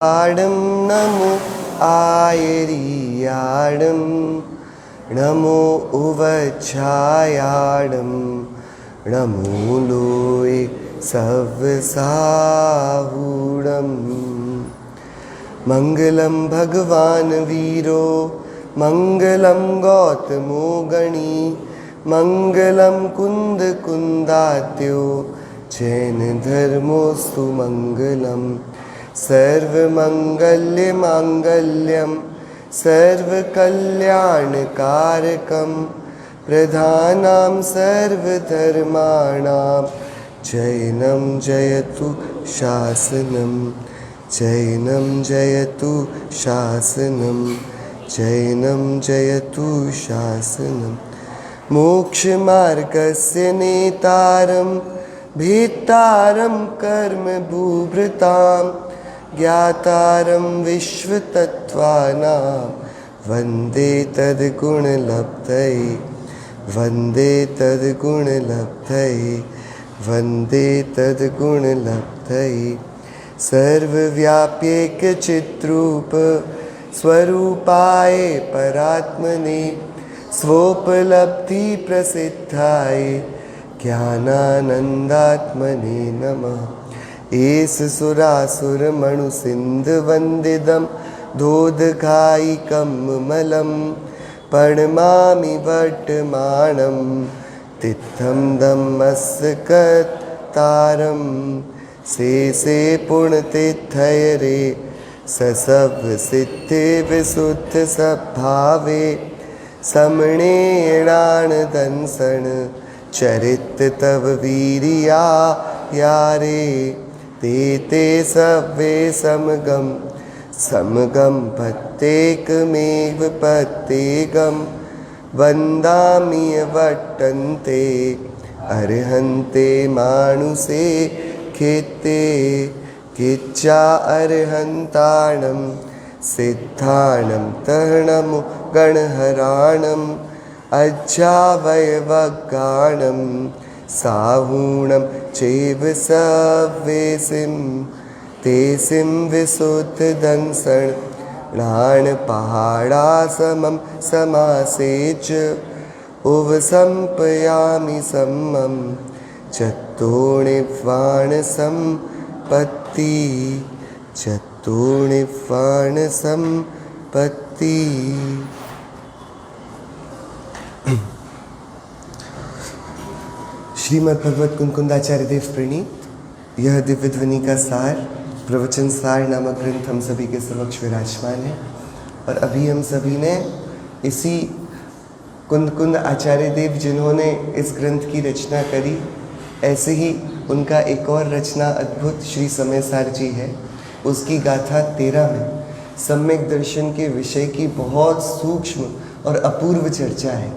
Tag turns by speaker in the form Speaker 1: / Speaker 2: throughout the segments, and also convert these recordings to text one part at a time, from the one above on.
Speaker 1: आडं नमो आयरियाडं नमो उवच्छायाडं नमो लोये सव्यसाहूडं मङ्गलं भगवान् वीरो मङ्गलं गौतमो गणी मङ्गलं कुन्दकुन्दात्यो जैनधर्मोऽस्तु मङ्गलम् सर्वमङ्गल्यमाङ्गल्यं सर्वकल्याणकारकं प्रधानं सर्वधर्माणां जैनं जयतु शासनं जैनं जयतु शासनं जैनं जयतु शासनं मोक्षमार्गस्य नेतारं भेत्तारं कर्मभूभृतां ज्ञातारं विश्वतत्त्वानां वन्दे तद्गुणलब्धये वन्दे तद्गुणलब्धये वन्दे तद्गुणलब्धये सर्वव्याप्येकचित्रूप स्वरूपाय परात्मने स्वोपलब्धिप्रसिद्धाय ज्ञानानन्दात्मने नमः एष सुरासुरमणुसिन्धुवन्दितं दोदकायिकं मलं प्रणमामि वर्तमानं तित्थं दम्मस्य कर्तारं शेषे पुण्यतिथयरे ससव्यसिद्धे विशुद्धसद्भावे समणेणानदंसन् चरित तव वीर्या यारे ते ते सव्ये समगम समगम प्रत्येकमेव प्रत्येकं वन्दामि वर्तन्ते अर्हन्ते मानुषे खेते किच्चा अर्हन्ताणं सिद्धाणं तरणं गणहराणम् अज्जावयवगाणं साहूणं चैव सव्येसिं तेसिं विशुद्धदंसन् प्राणपहाडासमं समासेच उवसम्पयामि सम्मं चतुर्निर्वाणसम्पत्ति चतुर्निर्वाणसम्पत्ति। श्रीमद् भगवत कुंकुंदाचार्य देव प्रणीत यह दिव्य ध्वनि का सार प्रवचन सार नामक ग्रंथ हम सभी के समक्ष विराजमान है और अभी हम सभी ने इसी कुंद आचार्य देव जिन्होंने इस ग्रंथ की रचना करी ऐसे ही उनका एक और रचना अद्भुत श्री समय सार जी है। उसकी गाथा 13 में सम्यक दर्शन के विषय की बहुत सूक्ष्म और अपूर्व चर्चा है।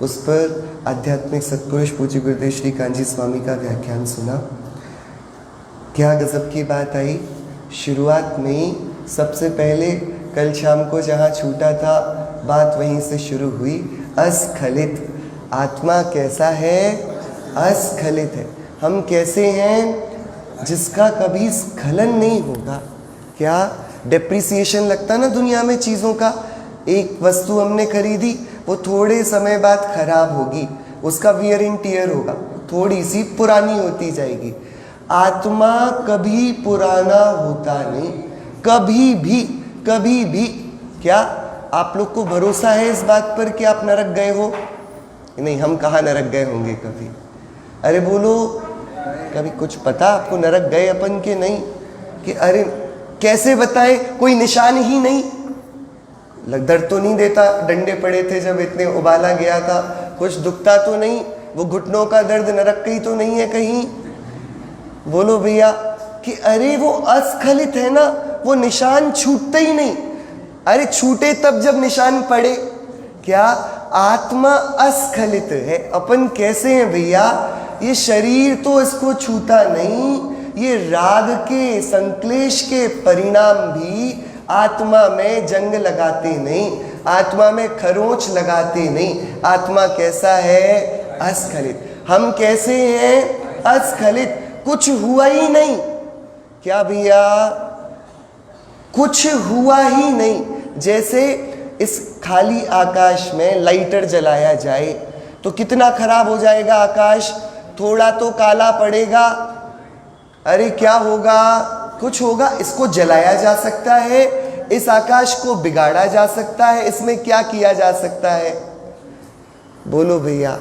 Speaker 1: उस पर आध्यात्मिक सत्पुरुष पूज्य गुरुदेव श्री कांजी स्वामी का व्याख्यान सुना। क्या गजब की बात आई। शुरुआत में ही सबसे पहले कल शाम को जहाँ छूटा था बात वहीं से शुरू हुई। अस्खलित आत्मा कैसा है? अस्खलित है। हम कैसे हैं? जिसका कभी स्खलन नहीं होगा। क्या डेप्रिसिएशन लगता ना दुनिया में चीज़ों का। एक वस्तु हमने खरीदी, वो थोड़े समय बाद खराब होगी, उसका वियर एंड टियर होगा, थोड़ी सी पुरानी होती जाएगी। आत्मा कभी पुराना होता नहीं, कभी भी। क्या आप लोग को भरोसा है इस बात पर कि आप नरक गए हो? नहीं, हम कहाँ नरक गए होंगे कभी। अरे बोलो, कभी कुछ पता आपको नरक गए अपन के? नहीं। कि अरे कैसे बताएं, कोई निशान ही नहीं। दर्द तो नहीं देता, डंडे पड़े थे जब इतने उबाला गया था, कुछ दुखता तो नहीं, वो घुटनों का दर्द नरक का ही तो नहीं है कहीं। बोलो भैया कि अरे वो अस्खलित है ना, वो निशान छूटते ही नहीं। अरे छूटे तब जब निशान पड़े। क्या आत्मा अस्खलित है? अपन कैसे हैं भैया? ये शरीर तो इसको छूता नहीं, ये राग के संक्लेश के परिणाम भी आत्मा में जंग लगाते नहीं, आत्मा में खरोंच लगाते नहीं। आत्मा कैसा है? अस्खलित। हम कैसे हैं? अस्खलित। कुछ हुआ ही नहीं। क्या भैया? कुछ हुआ ही नहीं। जैसे इस खाली आकाश में लाइटर जलाया जाए तो कितना खराब हो जाएगा आकाश, थोड़ा तो काला पड़ेगा, अरे क्या होगा, कुछ होगा। इसको जलाया जा सकता है, इस आकाश को बिगाड़ा जा सकता है, इसमें क्या किया जा सकता है? बोलो भैया,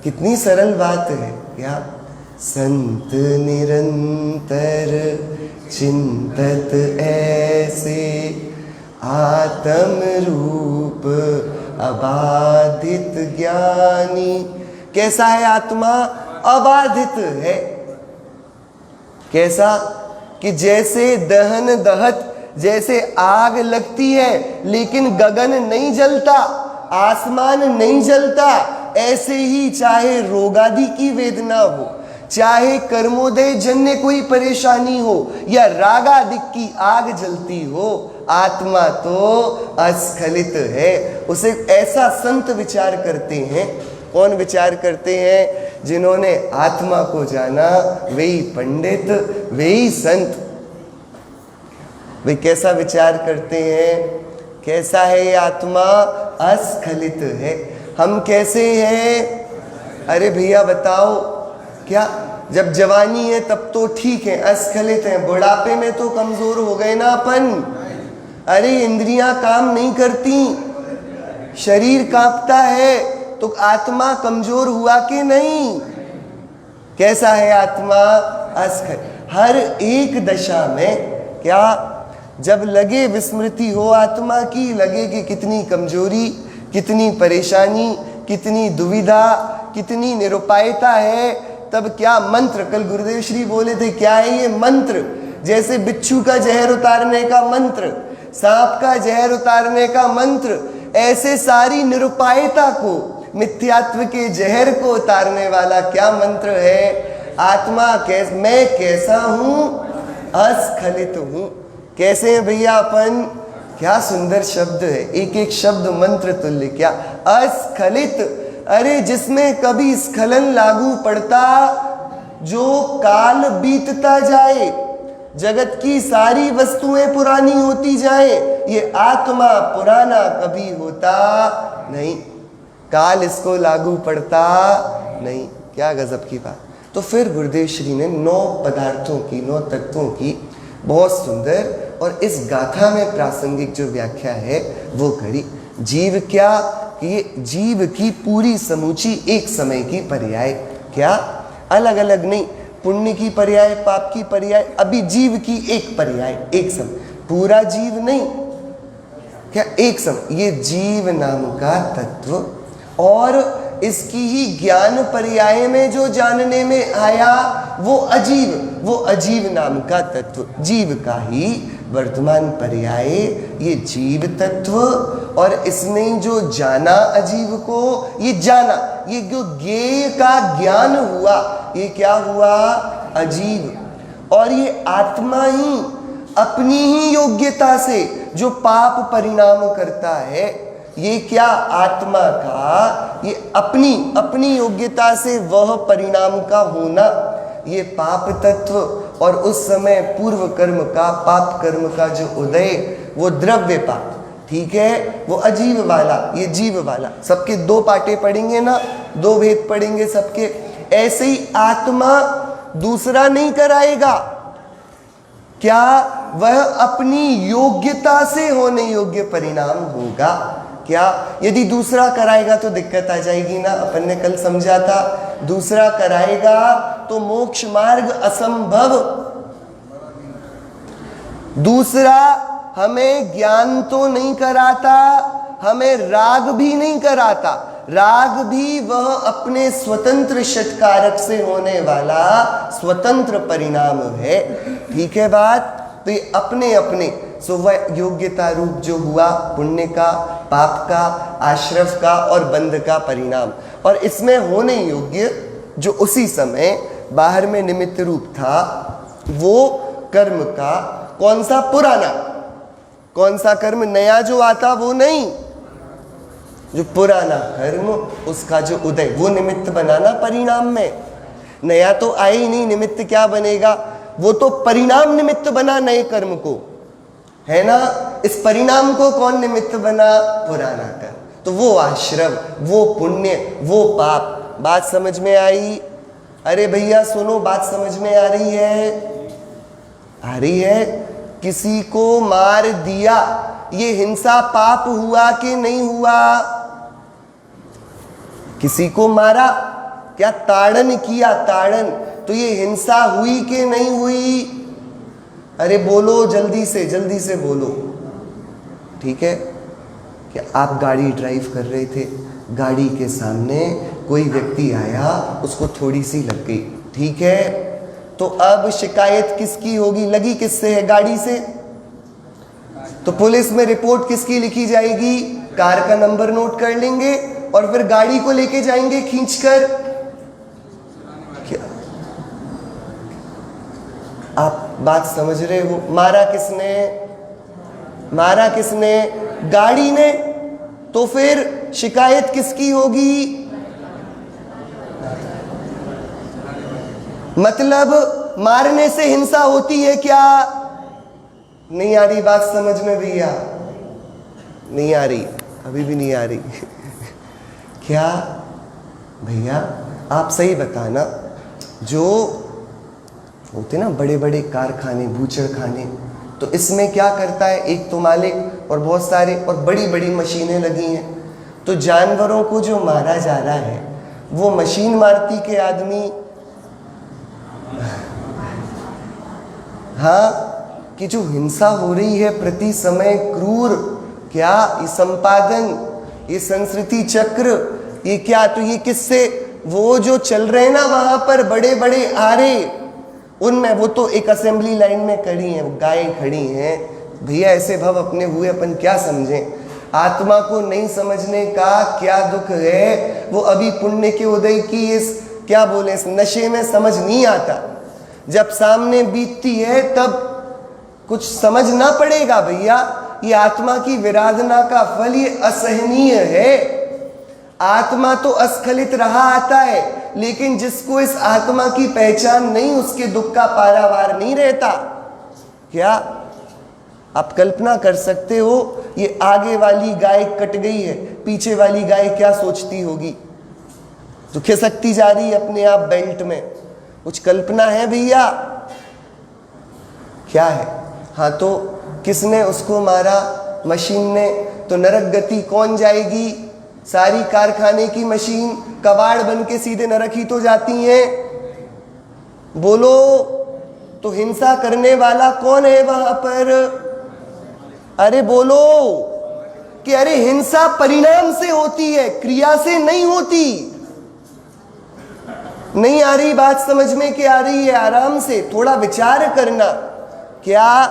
Speaker 1: कितनी सरल बात है क्या? संत निरंतर चिंतत ऐसे, आत्म रूप अबाधित ज्ञानी। कैसा है आत्मा? अबाधित है। कैसा कि जैसे दहन दहत, जैसे आग लगती है लेकिन गगन नहीं जलता, आसमान नहीं जलता, ऐसे ही चाहे रोगादि की वेदना हो, चाहे कर्मोदय जन्य कोई परेशानी हो, या रागादिक की आग जलती हो, आत्मा तो अस्खलित है। उसे ऐसा संत विचार करते हैं। कौन विचार करते हैं? जिन्होंने आत्मा को जाना, वही पंडित, वही संत। वे कैसा विचार करते हैं? कैसा है ये आत्मा? अस्खलित है। हम कैसे हैं? अरे भैया बताओ, क्या जब जवानी है तब तो ठीक है, अस्खलित है, बुढ़ापे में तो कमजोर हो गए ना अपन। अरे इंद्रियां काम नहीं करती, शरीर कांपता है, तो आत्मा कमजोर हुआ कि नहीं? कैसा है आत्मा? अस्खलित। हर एक दशा में क्या, जब लगे विस्मृति हो आत्मा की, लगे कि कितनी कमजोरी, कितनी परेशानी, कितनी दुविधा, कितनी निरुपायता है, तब क्या मंत्र, कल गुरुदेव श्री बोले थे, क्या है ये मंत्र? जैसे बिच्छू का जहर उतारने का मंत्र, सांप का जहर उतारने का मंत्र, ऐसे सारी निरुपायता को, मिथ्यात्व के जहर को उतारने वाला क्या मंत्र है? आत्मा मैं कैसा हूं? अस्खलित हूं। कैसे हैं भैया अपन? क्या सुंदर शब्द है, एक एक शब्द मंत्र तुल्य। क्या? अस्खलित। अरे जिसमें कभी स्खलन लागू पड़ता, जो काल बीतता जाए, जगत की सारी वस्तुएं पुरानी होती जाए, ये आत्मा पुराना कभी होता नहीं, काल इसको लागू पड़ता नहीं। क्या गजब की बात। तो फिर गुरुदेव श्री ने 9 पदार्थों की, 9 तत्वों की बहुत सुंदर और इस गाथा में प्रासंगिक जो व्याख्या है वो करी। जीव क्या? ये जीव की पूरी समूची एक समय की पर्याय। क्या? अलग अलग नहीं, पुण्य की पर्याय, पाप की पर्याय, अभी जीव की एक पर्याय, एक समय, पूरा जीव नहीं। क्या? एक समय। ये जीव नाम का तत्व, और इसकी ही ज्ञान पर्याय में जो जानने में आया वो अजीव, वो अजीव नाम का तत्व, जीव का ही वर्तमान पर्याय ये जीव तत्व। और इसने जो जाना अजीव को, ये जाना, ये जो ज्ञेय का ज्ञान हुआ, ये क्या हुआ? अजीव। और ये आत्मा ही अपनी ही योग्यता से जो पाप परिणाम करता है, ये क्या? आत्मा का ये अपनी योग्यता से वह परिणाम का होना, ये पाप तत्व। और उस समय पूर्व कर्म का, पाप कर्म का जो उदय, वो द्रव्य पाप, ठीक है, वो अजीव वाला, ये जीव वाला। सबके 2 पाटे पढ़ेंगे ना, 2 भेद पढ़ेंगे सबके। ऐसे ही आत्मा दूसरा नहीं कराएगा। क्या? वह अपनी योग्यता से होने योग्य परिणाम होगा। क्या? यदि दूसरा कराएगा तो दिक्कत आ जाएगी ना, अपन ने कल समझा था, दूसरा कराएगा तो मोक्ष मार्ग असंभव। दूसरा हमें ज्ञान तो नहीं कराता, हमें राग भी नहीं कराता। राग भी वह अपने स्वतंत्र षटकारक से होने वाला स्वतंत्र परिणाम है, ठीक है बात। तो ये अपने अपने वह योग्यता रूप जो हुआ पुण्य का, पाप का, आश्रव का और बंध का परिणाम। और इसमें होने योग्य जो उसी समय बाहर में निमित्त रूप था, वो कर्म का कौन सा? पुराना। कौन सा कर्म? नया जो आता वो नहीं, जो पुराना कर्म, उसका जो उदय, वो निमित्त बनाना परिणाम में। नया तो आए ही नहीं, निमित्त क्या बनेगा? वो तो परिणाम निमित्त बना नए कर्म को, है ना। इस परिणाम को कौन निमित्त बना? पुराना कर्म। तो वो आश्रम, वो पुण्य, वो पाप। बात समझ में आई? अरे भैया सुनो, बात समझ में आ रही है? आ रही है? किसी को मार दिया, ये हिंसा पाप हुआ कि नहीं हुआ? किसी को मारा, क्या ताड़न किया, ताड़न, तो ये हिंसा हुई कि नहीं हुई? अरे बोलो जल्दी से बोलो। ठीक है, कि आप गाड़ी ड्राइव कर रहे थे, गाड़ी के सामने कोई व्यक्ति आया, उसको थोड़ी सी लग गई, ठीक है, तो अब शिकायत किसकी होगी? लगी किससे है? गाड़ी से। तो पुलिस में रिपोर्ट किसकी लिखी जाएगी? कार का नंबर नोट कर लेंगे और फिर गाड़ी को लेके जाएंगे खींचकर। क्या आप बात समझ रहे हो? मारा किसने? मारा किसने? गाड़ी ने। तो फिर शिकायत किसकी होगी? मतलब मारने से हिंसा होती है क्या? नहीं आ रही बात समझ में भैया? नहीं आ रही, अभी भी नहीं आ रही। क्या भैया आप सही बताना, जो होते ना बड़े बड़े कारखाने, बूचड़खाने, तो इसमें क्या करता है? एक तो मालिक और बहुत सारे और बड़ी बड़ी मशीनें लगी हैं, तो जानवरों को जो मारा जा रहा है वो मशीन मारती के आदमी? हाँ, कि जो हिंसा हो रही है प्रति समय क्रूर, क्या ये संपादन, ये संस्कृति चक्र, ये क्या, तो ये किससे? वो जो चल रहे हैं ना वहां पर बड़े बड़े आरे, उनमें वो तो एक असेंबली लाइन में खड़ी हैं, गाय खड़ी हैं। भैया ऐसे भव अपने हुए, अपन क्या समझें? आत्मा को नहीं समझने का क्या दुख है? वो अभी पुण्य के उदय की इस क्या बोले, इस नशे में समझ नहीं आता। जब सामने बीतती है तब कुछ समझना पड़ेगा भैया। ये आत्मा की विराधना का फल ये असहनीय है। आत्मा तो अस्खलित रहा आता है, लेकिन जिसको इस आत्मा की पहचान नहीं, उसके दुख का पारावार नहीं रहता। क्या आप कल्पना कर सकते हो? ये आगे वाली गाय कट गई है, पीछे वाली गाय क्या सोचती होगी? तो खिसकती जा रही है अपने आप बेल्ट में। कुछ कल्पना है भैया? क्या है? हाँ, तो किसने उसको मारा? मशीन ने। तो नरक गति कौन जाएगी? सारी कारखाने की मशीन कबाड़ बन के सीधे नरक ही तो जाती हैं। बोलो, तो हिंसा करने वाला कौन है वहां पर? अरे बोलो कि अरे हिंसा परिणाम से होती है, क्रिया से नहीं होती। नहीं आ रही बात समझ में? कि आ रही है? आराम से थोड़ा विचार करना। क्या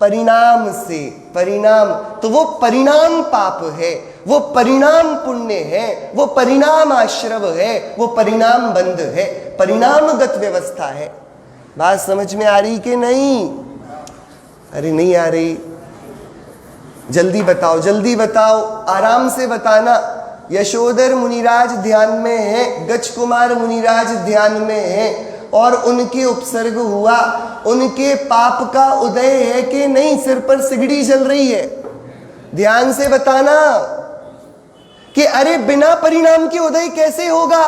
Speaker 1: परिणाम से? परिणाम, तो वो परिणाम पाप है, वो परिणाम पुण्य है, वो परिणाम आश्रव है, वो परिणाम बंध है, परिणामगत व्यवस्था है। बात समझ में आ रही कि नहीं? अरे नहीं आ रही, जल्दी बताओ, जल्दी बताओ, आराम से बताना। यशोधर मुनिराज ध्यान में है, गज कुमार मुनिराज ध्यान में है, और उनके उपसर्ग हुआ, उनके पाप का उदय है कि नहीं? सिर पर सिगड़ी जल रही है, ध्यान से बताना कि अरे बिना परिणाम के उदय कैसे होगा?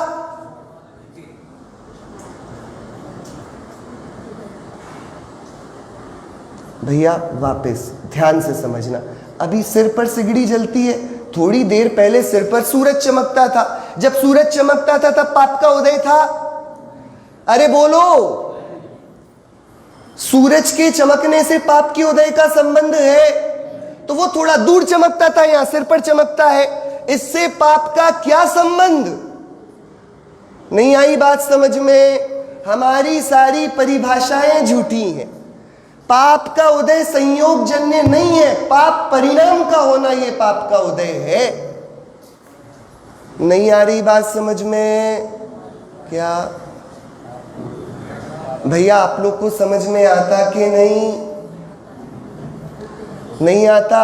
Speaker 1: भैया वापस ध्यान से समझना, अभी सिर पर सिगड़ी जलती है, थोड़ी देर पहले सिर पर सूरज चमकता था, जब सूरज चमकता था तब पाप का उदय था। अरे बोलो, सूरज के चमकने से पाप के उदय का संबंध है? तो वो थोड़ा दूर चमकता था, यहां सिर पर चमकता है, इससे पाप का क्या संबंध? नहीं आई बात समझ में? हमारी सारी परिभाषाएं झूठी हैं। पाप का उदय संयोग जन्य नहीं है, पाप परिणाम का होना ये पाप का उदय है। नहीं आ रही बात समझ में? क्या भैया आप लोग को समझ में आता कि नहीं? नहीं आता?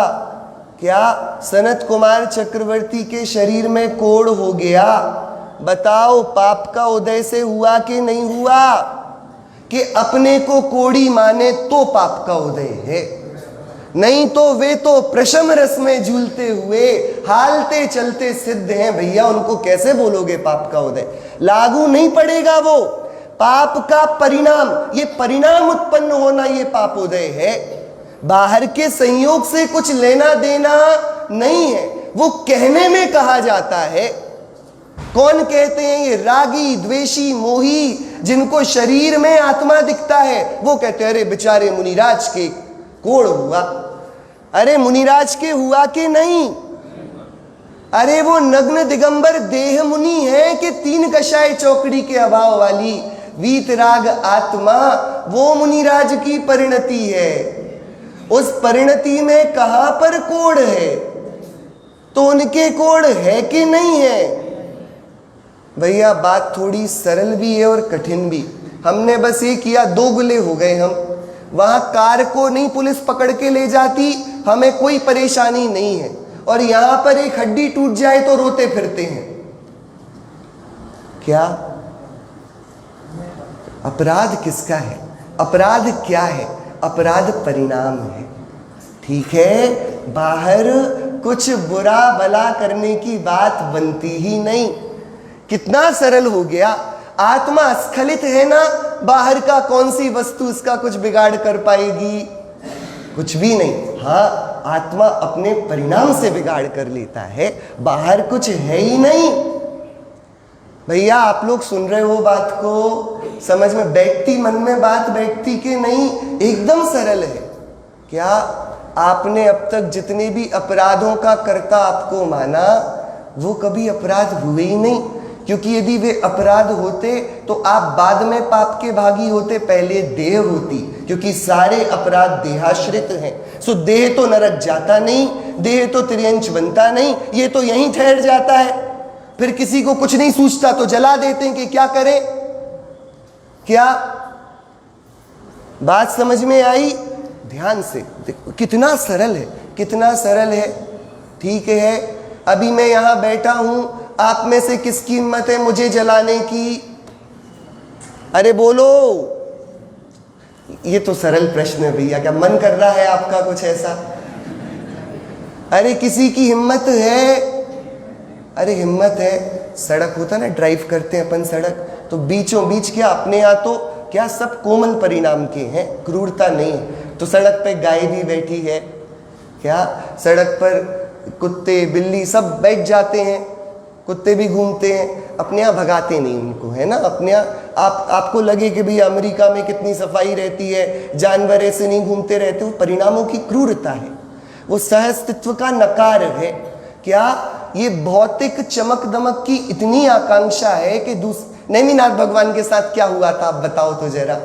Speaker 1: क्या सनत कुमार चक्रवर्ती के शरीर में कोढ़ हो गया? बताओ, पाप का उदय से हुआ कि नहीं हुआ? कि अपने को कोढ़ी माने तो पाप का उदय है। नहीं तो वे तो प्रशम रस में झूलते हुए हालते चलते सिद्ध हैं भैया, उनको कैसे बोलोगे पाप का उदय? लागू नहीं पड़ेगा वो पाप का परिणाम, ये परिणाम उत्पन्न होना ये पापोदय है। बाहर के संयोग से कुछ लेना देना नहीं है, वो कहने में कहा जाता है। कौन कहते हैं? ये रागी द्वेषी मोही, जिनको शरीर में आत्मा दिखता है, वो कहते हैं अरे बेचारे मुनिराज के कोड़ हुआ। अरे मुनिराज के हुआ कि नहीं? अरे वो नग्न दिगंबर देह मुनि है कि तीन कषाय चौकड़ी के अभाव वाली वीतराग आत्मा, वो मुनिराज की परिणति है। उस परिणति में कहां पर कोड़ है? तो उनके कोड़ है कि नहीं है? भैया बात थोड़ी सरल भी है और कठिन भी। हमने बस ये किया, दो गुले हो गए हम। वहां कार को नहीं पुलिस पकड़ के ले जाती, हमें कोई परेशानी नहीं है, और यहां पर एक हड्डी टूट जाए तो रोते फिरते हैं। क्या अपराध किसका है? अपराध क्या है? अपराध परिणाम है। ठीक है, बाहर कुछ बुरा भला करने की बात बनती ही नहीं। कितना सरल हो गया। आत्मा स्खलित है ना, बाहर का कौन सी वस्तु इसका कुछ बिगाड़ कर पाएगी? कुछ भी नहीं। हाँ, आत्मा अपने परिणाम से बिगाड़ कर लेता है, बाहर कुछ है ही नहीं। भैया आप लोग सुन रहे हो बात को, समझ में बैठती, मन में बात बैठती कि नहीं? एकदम सरल है। क्या आपने अब तक जितने भी अपराधों का कर्ता आपको माना, वो कभी अपराध हुए ही नहीं? क्योंकि यदि वे अपराध होते तो आप बाद में पाप के भागी होते, पहले देह होती। क्योंकि सारे अपराध देहाश्रित हैं। सो देह तो नरक जाता नहीं, देह तो त्रियंच बनता नहीं, ये तो यहीं ठहर जाता है। फिर किसी को कुछ नहीं सूझता तो जला देते हैं कि क्या करें। क्या बात समझ में आई? ध्यान से देखो, कितना सरल है, कितना सरल है। ठीक है, अभी मैं यहां बैठा हूं, आप में से किसकी हिम्मत है मुझे जलाने की? अरे बोलो। ये तो सरल प्रश्न है भैया, क्या मन कर रहा है आपका कुछ ऐसा? अरे किसी की हिम्मत है? अरे हिम्मत है। सड़क होता ना, ड्राइव करते हैं अपन सड़क, तो बीचों बीच क्या अपने यहाँ तो क्या सब कोमल परिणाम के हैं, क्रूरता नहीं है। तो सड़क पे गाय भी बैठी है, क्या सड़क पर कुत्ते बिल्ली सब बैठ जाते हैं, कुत्ते भी घूमते हैं, अपने यहाँ भगाते नहीं उनको, है ना? अपने यहाँ आपको लगे कि भैया अमेरिका में कितनी सफाई रहती है, जानवर ऐसे नहीं घूमते रहते, वो परिणामों की क्रूरता है, वो सहअस्तित्व का नकार है। क्या ये भौतिक चमक दमक की इतनी आकांक्षा है कि नेमिनाथ भगवान के साथ क्या हुआ था आप बताओ तो जरा।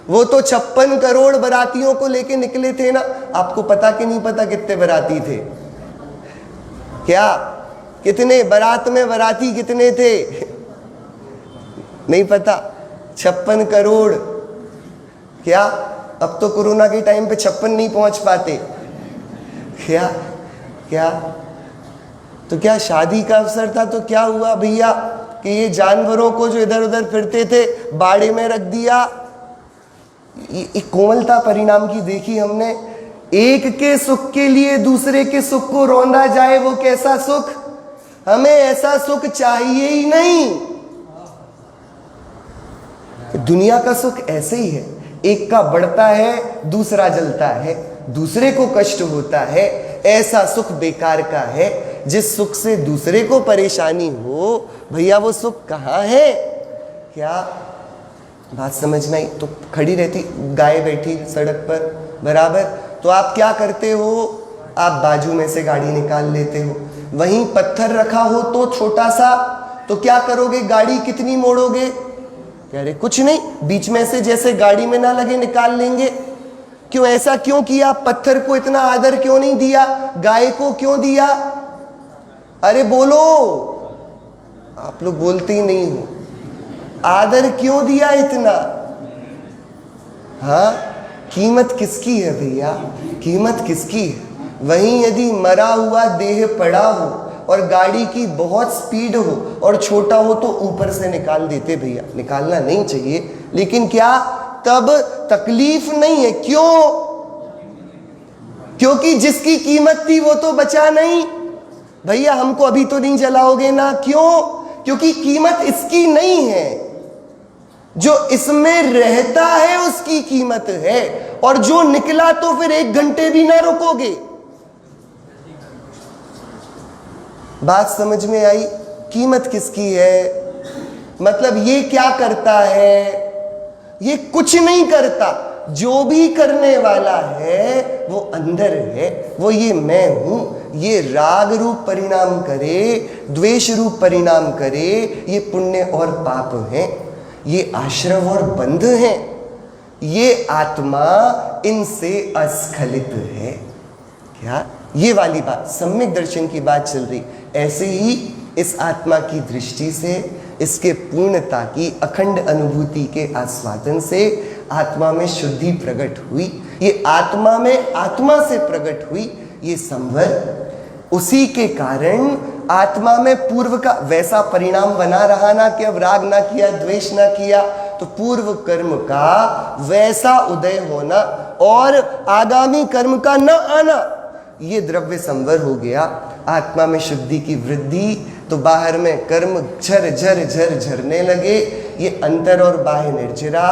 Speaker 1: वो तो 56 करोड़ बरातियों को लेके निकले थे ना, आपको पता कि नहीं पता कितने बराती थे? क्या कितने बारात में बराती कितने थे? नहीं पता। 56 करोड़। क्या अब तो कोरोना के टाइम पे 56 नहीं पहुंच पाते? क्या क्या तो क्या शादी का अवसर था तो क्या हुआ भैया कि ये जानवरों को जो इधर उधर फिरते थे बाड़े में रख दिया? एक कोमलता परिणाम की देखी हमने। एक के सुख के लिए दूसरे के सुख को रौंदा जाए, वो कैसा सुख? हमें ऐसा सुख चाहिए ही नहीं। दुनिया का सुख ऐसे ही है, एक का बढ़ता है दूसरा जलता है, दूसरे को कष्ट होता है। ऐसा सुख बेकार का है। जिस सुख से दूसरे को परेशानी हो, भैया वो सुख कहाँ है? क्या बात समझ में आई? तो खड़ी रहती गाय बैठी सड़क पर बराबर, तो आप क्या करते हो? आप बाजू में से गाड़ी निकाल लेते हो। वहीं पत्थर रखा हो तो छोटा सा, तो क्या करोगे? गाड़ी कितनी मोड़ोगे? कह रहे कुछ नहीं, बीच में से जैसे गाड़ी में ना लगे निकाल लेंगे। क्यों ऐसा क्यों किया? पत्थर को इतना आदर क्यों नहीं दिया? गाय को क्यों दिया? अरे बोलो, आप लोग बोलते ही नहीं हो। आदर क्यों दिया इतना? हाँ, कीमत किसकी है भैया? कीमत किसकी है? वहीं यदि मरा हुआ देह पड़ा हो और गाड़ी की बहुत स्पीड हो और छोटा हो तो ऊपर से निकाल देते भैया, निकालना नहीं चाहिए। लेकिन क्या तब तकलीफ नहीं है? क्यों? क्योंकि जिसकी कीमत थी वो तो बचा नहीं। भैया हमको अभी तो नहीं जलाओगे ना, क्यों? क्योंकि कीमत इसकी नहीं है, जो इसमें रहता है उसकी कीमत है। और जो निकला तो फिर 1 घंटे भी ना रुकोगे। बात समझ में आई? कीमत किसकी है? मतलब ये क्या करता है? ये कुछ नहीं करता। जो भी करने वाला है वो अंदर है, वो ये मैं हूं। ये राग रूप परिणाम करे, द्वेष रूप परिणाम करे, ये पुण्य और पाप है, ये आश्रव और बंध है। ये आत्मा इनसे अस्खलित है। क्या? ये वाली बात, सम्यक दर्शन की बात चल रही। ऐसे ही इस आत्मा की दृष्टि से, इसके पूर्णता की अखंड अनुभूति के आस्वादन से आत्मा में शुद्धि प्रकट हुई। ये आत्मा में आत्मा से प्रकट हुई ये संवर। उसी के कारण आत्मा में पूर्व का वैसा परिणाम बना रहा ना कि अब राग ना किया, द्वेष ना किया, तो पूर्व कर्म का वैसा उदय होना और आगामी कर्म का न आना, ये द्रव्य संवर हो गया। आत्मा में शुद्धि की वृद्धि, तो बाहर में कर्म झर झर झर झरने लगे। ये अंतर और बाह्य निर्जरा,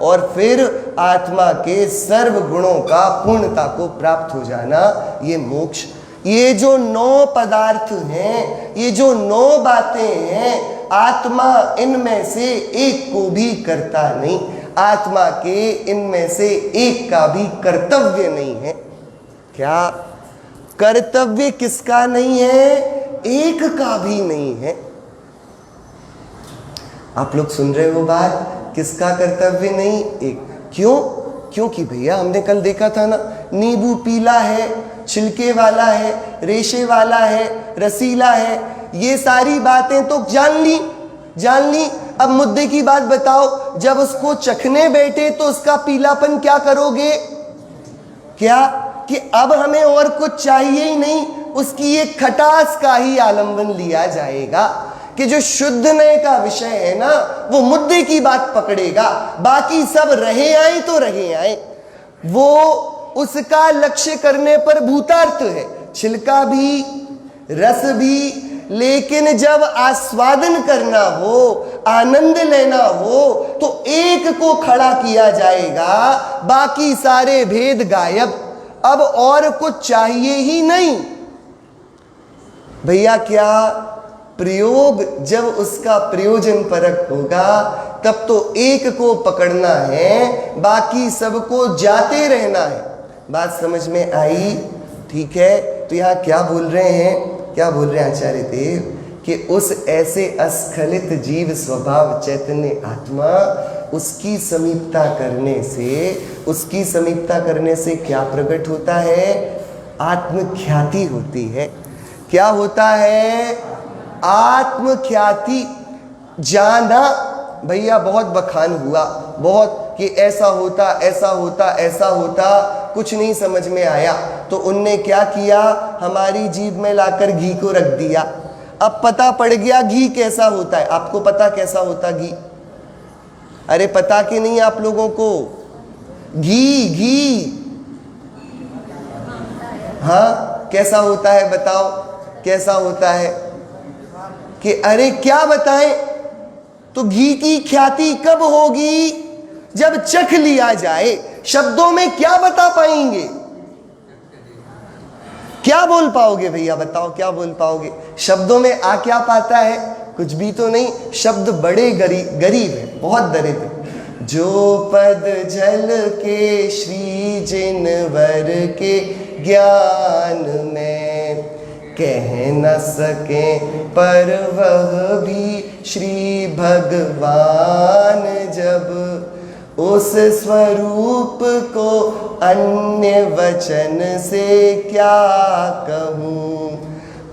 Speaker 1: और फिर आत्मा के सर्व गुणों का पूर्णता को प्राप्त हो जाना, ये मोक्ष। ये जो 9 पदार्थ हैं, ये जो 9 बातें हैं, आत्मा इनमें से एक को भी करता नहीं। आत्मा के इनमें से एक का भी कर्तव्य नहीं है। क्या? कर्तव्य किसका नहीं है? एक का भी नहीं है। आप लोग सुन रहे हो बात? किसका कर्तव्य नहीं? एक। क्यों? क्योंकि भैया हमने कल देखा था ना, नींबू पीला है, छिलके वाला है, रेशे वाला है, रसीला है, ये सारी बातें तो जान ली। अब मुद्दे की बात बताओ, जब उसको चखने बैठे तो उसका पीलापन क्या करोगे? क्या कि अब हमें और कुछ चाहिए ही नहीं, उसकी एक खटास का ही आलंबन लिया जाएगा कि जो शुद्ध नए का विषय है ना, वो मुद्दे की बात पकड़ेगा, बाकी सब रहे आए तो रहे आए। वो उसका लक्ष्य करने पर भूतार्थ है, छिलका भी, रस भी। लेकिन जब आस्वादन करना हो, आनंद लेना हो, तो एक को खड़ा किया जाएगा, बाकी सारे भेद गायब। अब और कुछ चाहिए ही नहीं। भैया क्या? प्रयोग जब उसका प्रयोजन परक होगा, तब तो एक को पकड़ना है, बाकी सबको जाते रहना है। बात समझ में आई? ठीक है। तो यहाँ क्या बोल रहे हैं? क्या बोल रहे हैं आचार्य देव? कि उस ऐसे अस्खलित जीव स्वभाव चैतन्य आत्मा, उसकी समीपता करने से क्या प्रकट होता है? आत्मख्याति होती है। क्या होता है? आत्मख्याति। जाना। भैया बहुत बखान हुआ, बहुत कि ऐसा होता, ऐसा होता, ऐसा होता, कुछ नहीं समझ में आया। तो उनने क्या किया? हमारी जीभ में लाकर घी को रख दिया। अब पता पड़ गया घी कैसा होता है। आपको पता कैसा होता घी? अरे पता कि नहीं आप लोगों को? घी हाँ कैसा होता है बताओ? कैसा होता है? कि अरे क्या बताएं? तो घी की ख्याति कब होगी? जब चख लिया जाए। शब्दों में क्या बता पाएंगे? क्या बोल पाओगे भैया? बताओ क्या बोल पाओगे? शब्दों में आ क्या पाता है? कुछ भी तो नहीं। शब्द बड़े गरीब है, बहुत दरिद्र। जो पद जल के श्री जिनवर के ज्ञान में कह न सके, पर वह भी श्री भगवान जब उस स्वरूप को अन्य वचन से क्या कहूँ,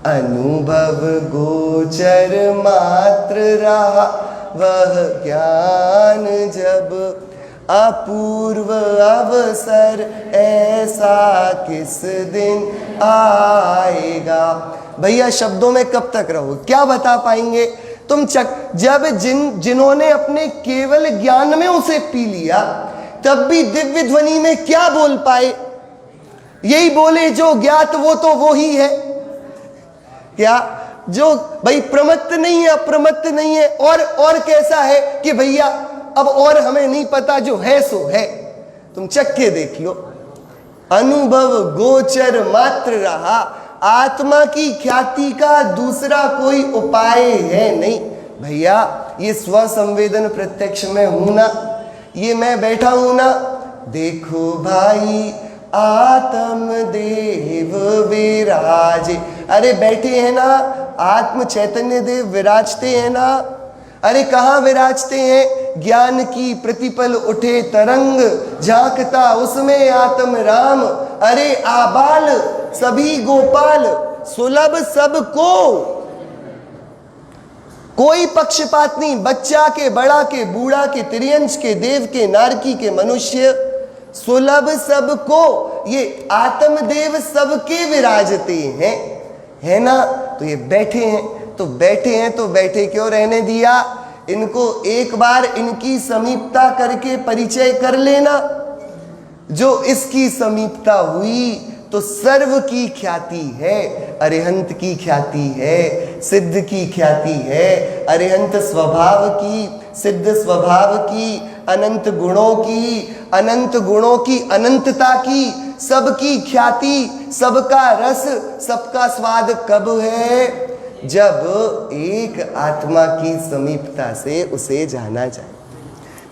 Speaker 1: अनुभव गोचर मात्र रहा वह ज्ञान जब, अपूर्व अवसर ऐसा किस दिन आएगा। भैया शब्दों में कब तक रहो? क्या बता पाएंगे तुम? जब जिन्होंने अपने केवल ज्ञान में उसे पी लिया, तब भी दिव्य ध्वनि में क्या बोल पाए? यही बोले जो ज्ञात वो तो वो ही है। क्या जो भाई प्रमत्त नहीं है, अप्रमत्त नहीं है, और कैसा है कि भैया अब और हमें नहीं पता, जो है सो है। तुम चख के देख लो, अनुभव गोचर मात्र रहा, आत्मा की ख्याति का दूसरा कोई उपाय है नहीं। भैया ये स्व संवेदन प्रत्यक्ष में हूं ना, ये मैं बैठा हूं ना, देखो भाई आत्म देव विराजे। अरे बैठे हैं ना, आत्म चैतन्य देव विराजते हैं ना। अरे कहाँ विराजते हैं? ज्ञान की प्रतिपल उठे तरंग, झांकता उसमें आत्म राम। अरे आबाल सभी गोपाल, सुलभ सबको, कोई पक्षपात नहीं। बच्चा के, बड़ा के, बूढ़ा के, त्रियंश के, देव के, नारकी के, मनुष्य, सुलभ सबको। ये आत्मदेव सबके विराजते हैं, है ना। तो ये बैठे हैं, तो बैठे हैं तो बैठे क्यों रहने दिया? इनको एक बार इनकी समीपता करके परिचय कर लेना। जो इसकी समीपता हुई तो सर्व की ख्याति है, अरिहंत की ख्याति है, सिद्ध की ख्याति है, अरिहंत स्वभाव की, सिद्ध स्वभाव की, अनंत गुणों की अनंतता की, सबकी ख्याति, सबका रस, सबका स्वाद कब है? जब एक आत्मा की समीपता से उसे जाना जाए।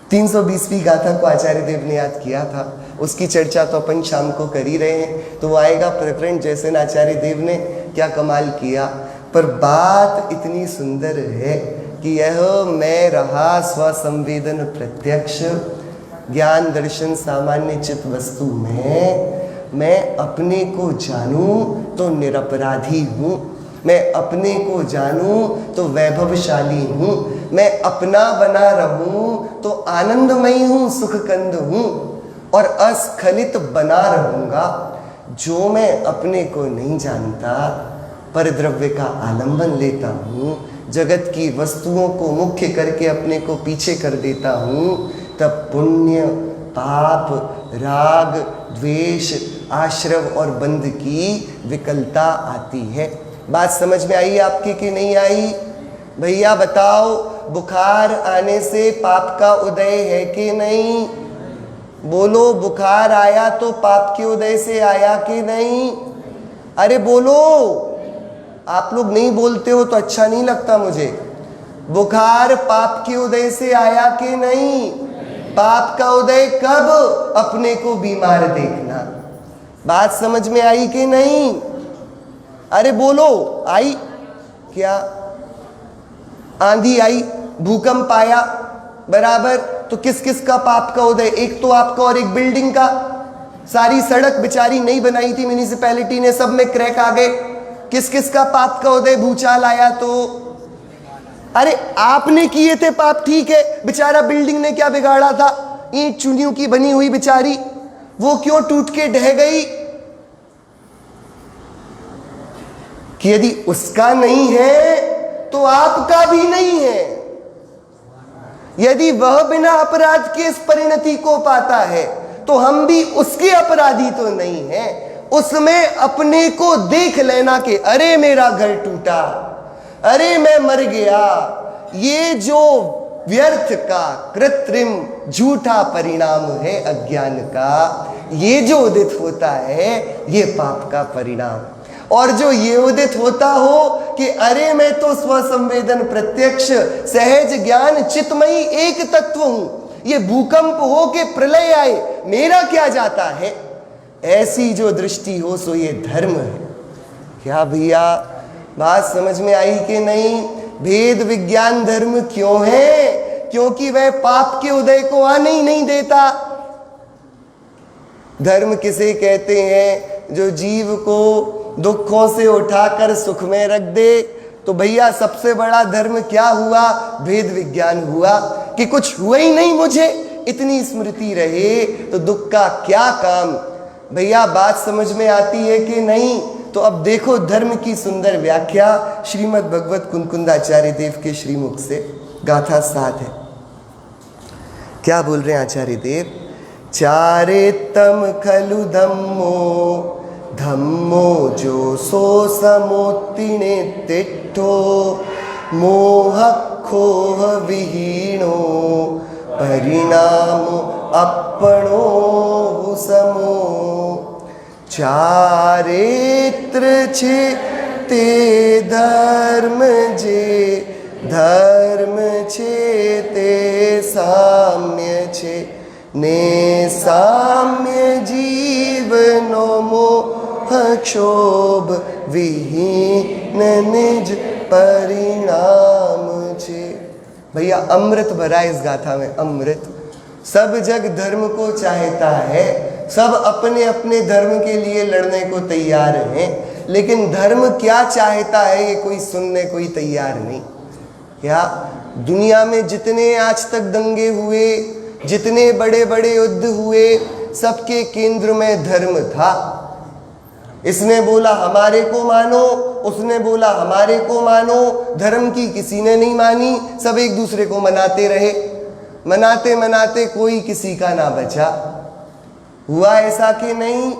Speaker 1: 320वीं गाथा को आचार्य देव ने याद किया था, उसकी चर्चा तो अपन शाम को कर ही रहे हैं, तो वो आएगा प्रकरण जैसे आचार्य देव ने क्या कमाल किया। पर बात इतनी सुंदर है कि यह मैं रहा स्वसंवेदन प्रत्यक्ष ज्ञान दर्शन सामान्य चित्त वस्तु में, मैं अपने को जानूं तो निरपराधी हूँ, मैं अपने को जानूं तो वैभवशाली हूँ, मैं अपना बना रहूं तो आनंदमयी हूँ, सुखकंद हूँ, और अस्खलित बना रहूंगा। जो मैं अपने को नहीं जानता, पर द्रव्य का आलंबन लेता हूँ, जगत की वस्तुओं को मुख्य करके अपने को पीछे कर देता हूँ, तब पुण्य, पाप, राग, द्वेष, आश्रव और बंध की विकलता आती है। बात समझ में आई आपकी कि नहीं आई? भैया बताओ, बुखार आने से पाप का उदय है कि नहीं? बोलो, बुखार आया तो पाप के उदय से आया कि नहीं? अरे बोलो, आप लोग नहीं बोलते हो तो अच्छा नहीं लगता मुझे। बुखार पाप के उदय से आया कि नहीं? पाप का उदय कब? अपने को बीमार देखना। बात समझ में आई कि नहीं? अरे बोलो, आई क्या? आंधी आई, भूकंप आया, बराबर, तो किस किस का पाप का उदय? एक तो आपका और एक बिल्डिंग का। सारी सड़क बेचारी नहीं बनाई थी म्यूनिसिपैलिटी ने, सब में क्रैक आ गए। किस किस का पाप का उदय? भूचाल आया तो। अरे आपने किए थे पाप, ठीक है, बेचारा बिल्डिंग ने क्या बिगाड़ा था? ईंट चुनियों की बनी हुई बेचारी, वो क्यों टूट के ढह गई? कि यदि उसका नहीं है तो आपका भी नहीं है। यदि वह बिना अपराध के इस परिणति को पाता है तो हम भी उसके अपराधी तो नहीं है। उसमें अपने को देख लेना कि अरे मेरा घर टूटा, अरे मैं मर गया, ये जो व्यर्थ का कृत्रिम झूठा परिणाम है अज्ञान का, ये जो उदित होता है ये पाप का परिणाम। और जो ये उदित होता हो कि अरे मैं तो स्वसंवेदन प्रत्यक्ष सहज ज्ञान चित्तमयी एक तत्व हूं, ये भूकंप हो के प्रलय आए, मेरा क्या जाता है, ऐसी जो दृष्टि हो सो ये धर्म है। क्या भैया बात समझ में आई कि नहीं? भेद विज्ञान धर्म क्यों है? क्योंकि वह पाप के उदय को आने ही नहीं देता। धर्म किसे कहते हैं? जो जीव को दुखों से उठाकर सुख में रख दे। तो भैया सबसे बड़ा धर्म क्या हुआ? भेद विज्ञान हुआ कि कुछ हुआ ही नहीं, मुझे इतनी स्मृति रहे तो दुख का क्या काम। भैया बात समझ में आती है कि नहीं? तो अब देखो धर्म की सुंदर व्याख्या श्रीमद् भगवत कुंकुंदाचार्य देव के श्रीमुख से, गाथा 7 है। क्या बोल रहे हैं आचार्य देव? चारितम खलु धम्मो धम्मो जो सो समोत्तिने तिट्ठो मोह खोह विहीणो परिणामो अपनो समो चारित्र छे ते धर्म जे धर्म छे ते साम्य छे ने साम्य जीवनो मोह क्षोभ विहीन निज परिणाम छे। भैया अमृत भरा इस गाथा में, अमृत। सब जग धर्म को चाहता है, सब अपने अपने धर्म के लिए लड़ने को तैयार हैं, लेकिन धर्म क्या चाहता है ये कोई सुनने कोई तैयार नहीं। क्या दुनिया में जितने आज तक दंगे हुए, जितने बड़े बड़े युद्ध हुए, सबके केंद्र में धर्म था। इसने बोला हमारे को मानो, उसने बोला हमारे को मानो, धर्म की किसी ने नहीं मानी, सब एक दूसरे को मनाते रहे। मनाते मनाते कोई किसी का ना बचा। हुआ ऐसा कि नहीं?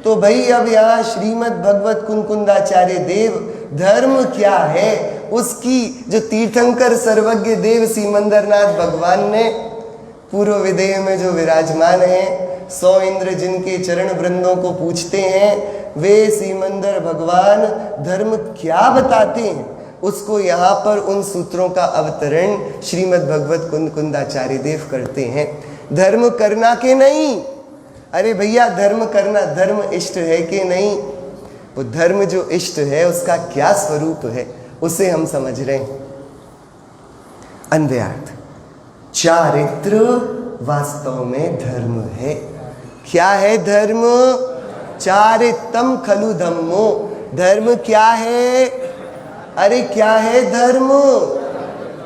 Speaker 1: तो भाई अब यहाँ श्रीमद् भगवत कुंकुंदाचार्य देव धर्म क्या है उसकी जो तीर्थंकर सर्वज्ञ देव सीमंदरनाथ भगवान ने पूर्व विदेह में जो विराजमान है, 100 इंद्र जिनके चरण वृंदों को पूछते हैं, वे सीमंदर भगवान धर्म क्या बताते हैं, उसको यहाँ पर उन सूत्रों का अवतरण श्रीमद् भगवत कुंकुंदाचार्य देव करते हैं। धर्म करना के नहीं, अरे भैया धर्म करना, धर्म इष्ट है कि नहीं? वो धर्म जो इष्ट है उसका क्या स्वरूप है उसे हम समझ रहे हैं। अन्वयार्थ, चारित्र वास्तव में धर्म है। क्या है धर्म? चारित्रम खलु धम्मो। धर्म क्या है? अरे क्या है धर्म?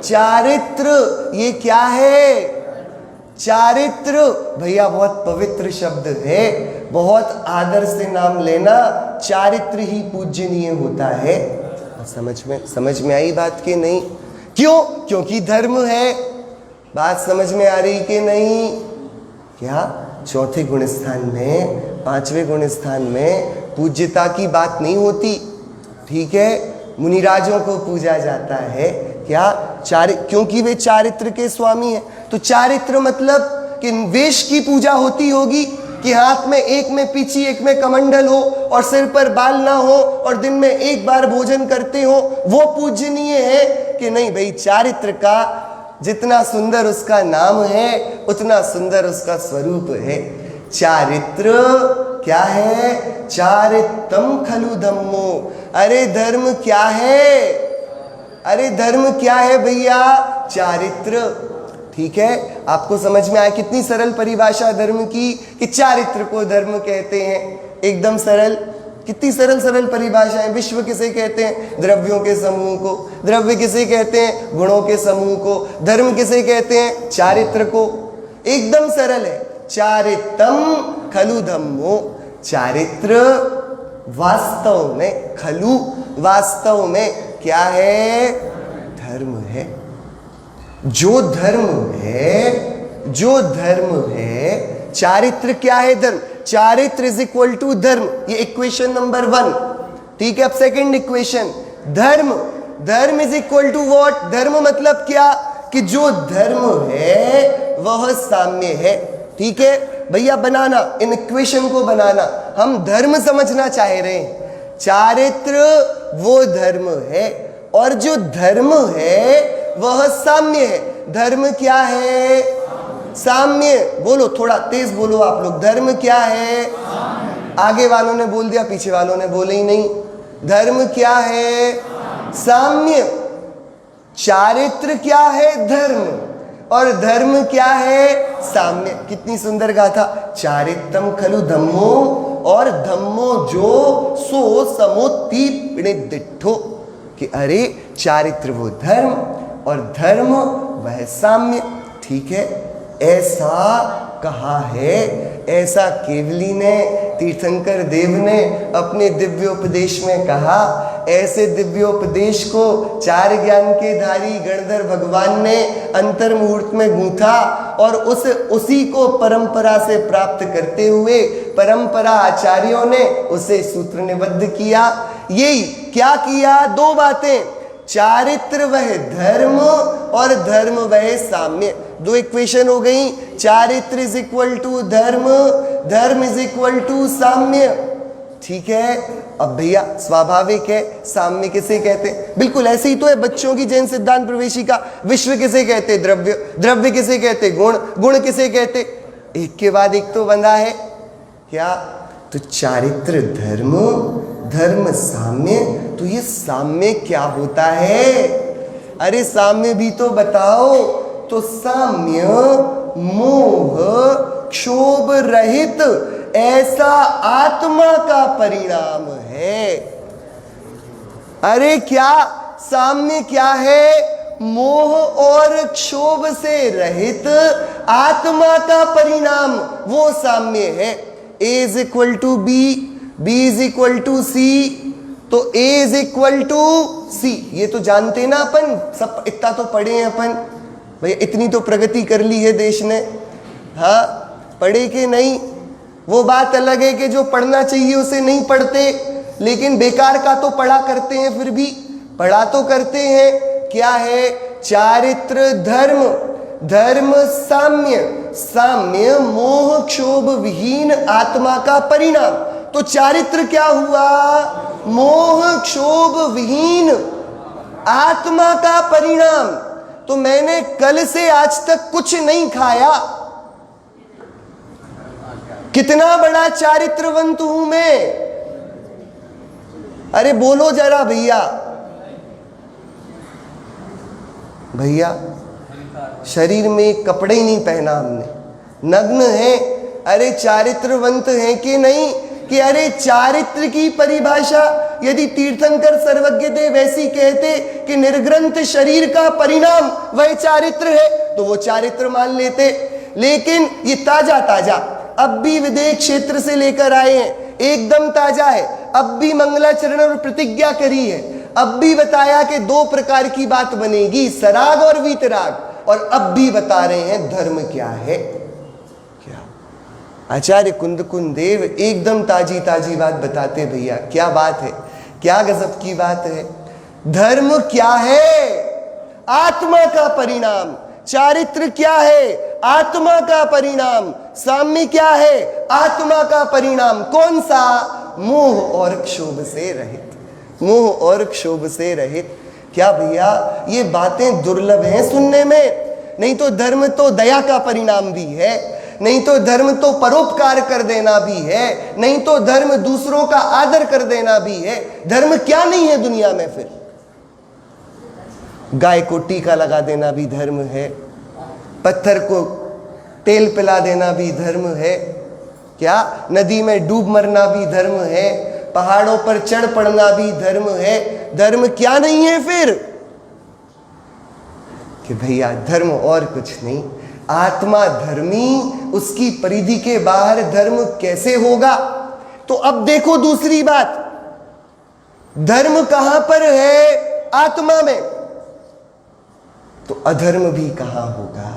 Speaker 1: चारित्र। ये क्या है? चारित्र। भैया बहुत पवित्र शब्द है, बहुत आदर से नाम लेना। चारित्र ही पूजनीय होता है। समझ में आई बात कि नहीं? क्यों? क्योंकि धर्म है। बात समझ में आ रही कि नहीं? क्या चौथे गुण स्थान में, 5वें गुण स्थान में पूज्यता की बात नहीं होती, ठीक है? मुनिराजों को पूजा जाता है। क्या? क्योंकि वे चारित्र के स्वामी हैं। तो चारित्र मतलब कि वेश की पूजा होती होगी कि हाथ में एक में पीछी, एक में कमंडल हो और सिर पर बाल ना हो और दिन में एक बार भोजन करते हो, वो पूजनीय है कि नहीं? भाई चारित्र का जितना सुंदर उसका नाम है उतना सुंदर उसका स्वरूप है। चारित्र क्या है? चारित्रम खलु धम्मो। अरे धर्म क्या है? अरे धर्म क्या है भैया? चारित्र। ठीक है, आपको समझ में आया? कितनी सरल परिभाषा धर्म की कि चारित्र को धर्म कहते हैं। एकदम सरल। कितनी सरल सरल परिभाषा है। विश्व किसे कहते हैं? द्रव्यों के समूह को। द्रव्य किसे कहते हैं? गुणों के समूह को। धर्म किसे कहते हैं? चारित्र को। एकदम सरल है। चारित्रम खलु धम्मो। चारित्र वास्तव में, खलु वास्तव में क्या है? धर्म है। जो धर्म है, जो धर्म है, चारित्र क्या है? धर्म। चारित्र इज इक्वल टू धर्म। ये इक्वेशन नंबर 1, ठीक है? अब सेकंड इक्वेशन, धर्म। धर्म इज इक्वल टू व्हाट? धर्म मतलब क्या? कि जो धर्म है वह साम्य है। ठीक है भैया, बनाना इन इक्वेशन को बनाना। हम धर्म समझना चाह रहे हैं। चारित्र वो धर्म है और जो धर्म है वह साम्य है। धर्म क्या है? साम्य। बोलो, थोड़ा तेज बोलो आप लोग। धर्म क्या है? आगे वालों ने बोल दिया, पीछे वालों ने बोले ही नहीं। धर्म क्या है? साम्य। चारित्र क्या है? धर्म। और धर्म क्या है? साम्य। कितनी सुंदर गाथा। चारित्रम खलु धम्मो, और धम्मो जो सो समोति दिट्ठो। कि अरे चारित्र वो धर्म और धर्म वह साम्य। ठीक है, ऐसा कहा है ऐसा केवली ने, तीर्थंकर देव ने अपने दिव्योपदेश में कहा। ऐसे दिव्योपदेश को चार ज्ञान के धारी गणधर भगवान ने अंतर मुहूर्त में गूंथा और उसी को परंपरा से प्राप्त करते हुए परंपरा आचार्यों ने उसे सूत्र निबद्ध किया। यही क्या किया? दो बातें, चारित्र वह धर्म और धर्म वह साम्य। दो इक्वेशन हो गई, चारित्र इज इक्वल टू धर्म, धर्म इज इक्वल टू साम्य। ठीक है, अब भैया स्वाभाविक है, साम्य किसे कहते हैं? बिल्कुल ऐसे ही तो है बच्चों की जैन सिद्धांत प्रवेशिका। विश्व किसे कहते? द्रव्य, द्रव्य किसे कहते? गुण, गुण किसे कहते? एक के बाद एक तो बंधा है क्या? तो चारित्र धर्म, धर्म साम्य। तो ये साम्य क्या होता है? अरे साम्य भी तो बताओ। तो साम्य मोह क्षोभ रहित ऐसा आत्मा का परिणाम है। अरे क्या साम्य क्या है? मोह और क्षोभ से रहित आत्मा का परिणाम, वो साम्य है। A is equal to B, B is equal to C, तो A is equal to C. ये तो जानते ना अपन, सब इतना तो पढ़े हैं अपन भैया, इतनी तो प्रगति कर ली है देश ने। हाँ, पढ़े कि नहीं? वो बात अलग है कि जो पढ़ना चाहिए उसे नहीं पढ़ते, लेकिन बेकार का तो पढ़ा करते हैं, फिर भी पढ़ा तो करते हैं। क्या है? चारित्र धर्म, धर्म साम्य, साम्य मोह क्षोभ विहीन आत्मा का परिणाम। तो चारित्र क्या हुआ? मोह क्षोभ विहीन आत्मा का परिणाम। तो मैंने कल से आज तक कुछ नहीं खाया, कितना बड़ा चारित्रवंत हूं मैं। अरे बोलो जरा भैया, भैया शरीर में कपड़े ही नहीं पहना हमने, नग्न है। अरे चारित्रवंत है कि नहीं? कि अरे चारित्र की परिभाषा यदि तीर्थंकर सर्वज्ञ देव ऐसी कहते कि निर्ग्रंथ शरीर का परिणाम वह चारित्र है, तो वो चारित्र मान लेते। लेकिन ये ताजा ताजा अब भी विदेह क्षेत्र से लेकर आए हैं, एकदम ताजा है। अब भी मंगलाचरण और प्रतिज्ञा करी है, अब भी बताया कि दो प्रकार की बात बनेगी, सराग और वीतराग। और अब भी बता रहे हैं धर्म क्या है। क्या आचार्य कुंदकुंद देव एकदम ताजी ताजी बात बताते भैया। क्या बात है, क्या गजब की बात है। धर्म क्या है? आत्मा का परिणाम। चारित्र क्या है? आत्मा का परिणाम। साम्य क्या है? आत्मा का परिणाम। कौन सा? मोह और क्षोभ से रहित, मोह और क्षोभ से रहित। क्या भैया ये बातें दुर्लभ हैं सुनने में? नहीं तो धर्म तो दया का परिणाम भी है, नहीं तो धर्म तो परोपकार कर देना भी है, नहीं तो धर्म दूसरों का आदर कर देना भी है। धर्म क्या नहीं है दुनिया में फिर? गाय को टीका लगा देना भी धर्म है, पत्थर को तेल पिला देना भी धर्म है। क्या नदी में डूब मरना भी धर्म है, पहाड़ों पर चढ़ पड़ना भी धर्म है। धर्म क्या नहीं है फिर? कि भैया धर्म और कुछ नहीं, आत्मा धर्मी, उसकी परिधि के बाहर धर्म कैसे होगा? तो अब देखो दूसरी बात, धर्म कहां पर है? आत्मा में। तो अधर्म भी कहां होगा?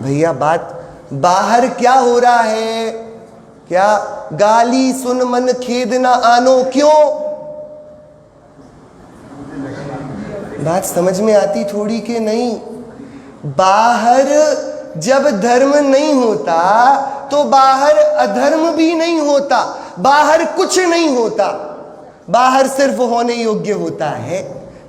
Speaker 1: भैया बात बाहर क्या हो रहा है? क्या गाली सुन मन खेद ना आनो, क्यों? बात समझ में आती थोड़ी कि नहीं? बाहर जब धर्म नहीं होता तो बाहर अधर्म भी नहीं होता, बाहर कुछ नहीं होता। बाहर सिर्फ होने योग्य होता है,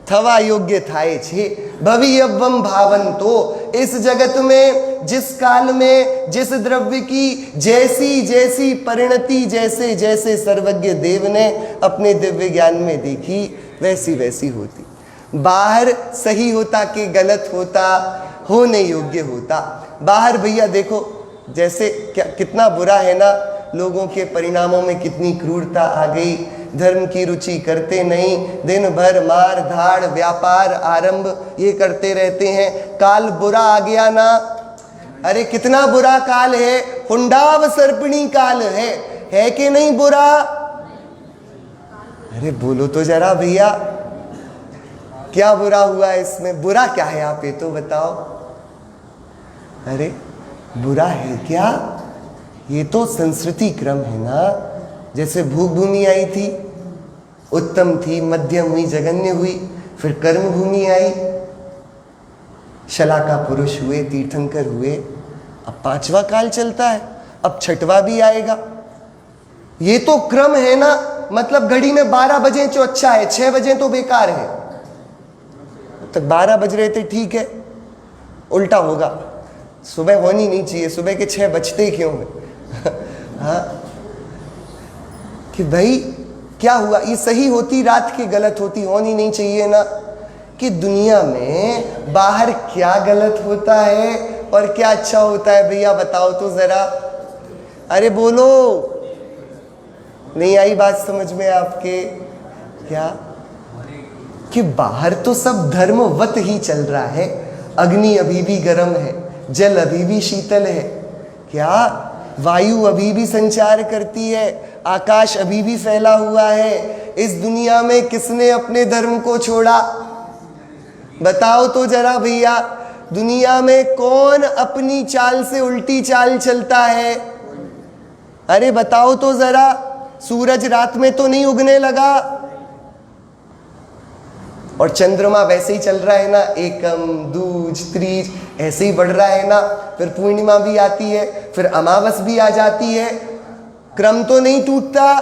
Speaker 1: थवा योग्य थाए छे भवि अव्वम भावन। तो इस जगत में जिस काल में जिस द्रव्य की जैसी जैसी परिणति, जैसे जैसे सर्वज्ञ देव ने अपने दिव्य ज्ञान में देखी, वैसी वैसी होती। बाहर सही होता कि गलत होता, होने योग्य होता। बाहर भैया देखो जैसे क्या कितना बुरा है ना, लोगों के परिणामों में कितनी क्रूरता आ गई। धर्म की रुचि करते नहीं, दिन भर मार धाड़ व्यापार आरंभ ये करते रहते हैं। काल बुरा आ गया ना, अरे कितना बुरा काल है, हुंडाव सर्पिणी काल है कि नहीं बुरा? अरे बोलो तो जरा भैया, क्या बुरा हुआ इसमें? बुरा क्या है आप ये तो बताओ। अरे बुरा है क्या? ये तो संस्कृति क्रम है ना। जैसे भूख भूमि आई थी, उत्तम थी, मध्यम हुई, जगन्य हुई, फिर कर्म भूमि आई, शलाका पुरुष हुए, तीर्थंकर हुए, अब 5वां काल चलता है, अब 6वां भी आएगा। ये तो क्रम है ना। मतलब घड़ी में 12 बजे तो अच्छा है, 6 बजे तो बेकार है। तक 12 बज रहे थे ठीक है, उल्टा होगा, सुबह होनी नहीं चाहिए, सुबह के 6 बजते क्यों है? हाँ, कि भाई क्या हुआ? ये सही होती रात की, गलत होती, होनी नहीं चाहिए ना। कि दुनिया में बाहर क्या गलत होता है और क्या अच्छा होता है भैया बताओ तो जरा। अरे बोलो, नहीं आई बात समझ में आपके? क्या कि बाहर तो सब धर्मवत ही चल रहा है। अग्नि अभी भी गर्म है, जल अभी भी शीतल है, क्या वायु अभी भी संचार करती है, आकाश अभी भी फैला हुआ है। इस दुनिया में किसने अपने धर्म को छोड़ा? बताओ तो जरा भैया। दुनिया में कौन अपनी चाल से उल्टी चाल चलता है? अरे बताओ तो जरा। सूरज रात में तो नहीं उगने लगा, और चंद्रमा वैसे ही चल रहा है ना, एकम दूज त्रीज ऐसे ही बढ़ रहा है ना। फिर पूर्णिमा भी आती है, फिर अमावस भी आ जाती है। क्रम तो नहीं टूटता,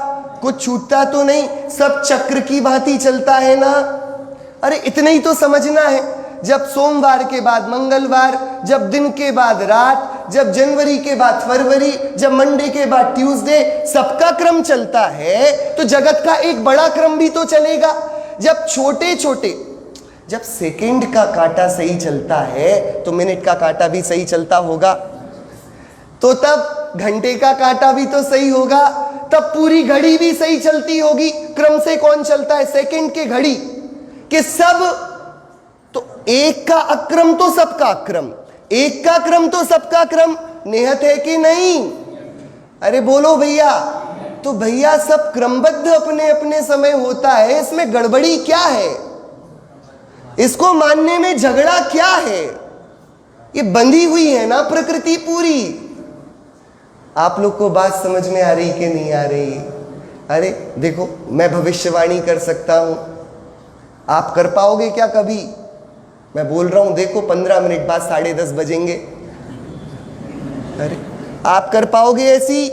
Speaker 1: कुछ छूटता तो नहीं, सब चक्र की भांति चलता है ना। अरे इतना ही तो समझना है। जब सोमवार के बाद मंगलवार, जब दिन के बाद रात, जब जनवरी के बाद फरवरी, जब मंडे के बाद ट्यूसडे, सबका क्रम चलता है तो जगत का एक बड़ा क्रम भी तो चलेगा। जब छोटे छोटे, जब सेकंड का कांटा सही चलता है तो मिनट का कांटा भी सही चलता होगा, तो तब घंटे का कांटा भी तो सही होगा, तब पूरी घड़ी भी सही चलती होगी। क्रम से कौन चलता है? सेकंड के घड़ी कि सब तो एक का अक्रम तो सबका अक्रम, एक का क्रम तो सबका क्रम, नियत है कि नहीं? अरे बोलो भैया। तो भैया सब क्रमबद्ध अपने अपने समय होता है, इसमें गड़बड़ी क्या है? इसको मानने में झगड़ा क्या है? ये बंधी हुई है ना प्रकृति पूरी। आप लोग को बात समझ में आ रही कि नहीं आ रही? अरे देखो, मैं भविष्यवाणी कर सकता हूं, आप कर पाओगे क्या कभी? मैं बोल रहा हूं, देखो 15 मिनट बाद 10:30 बजेंगे। अरे आप कर पाओगे ऐसी?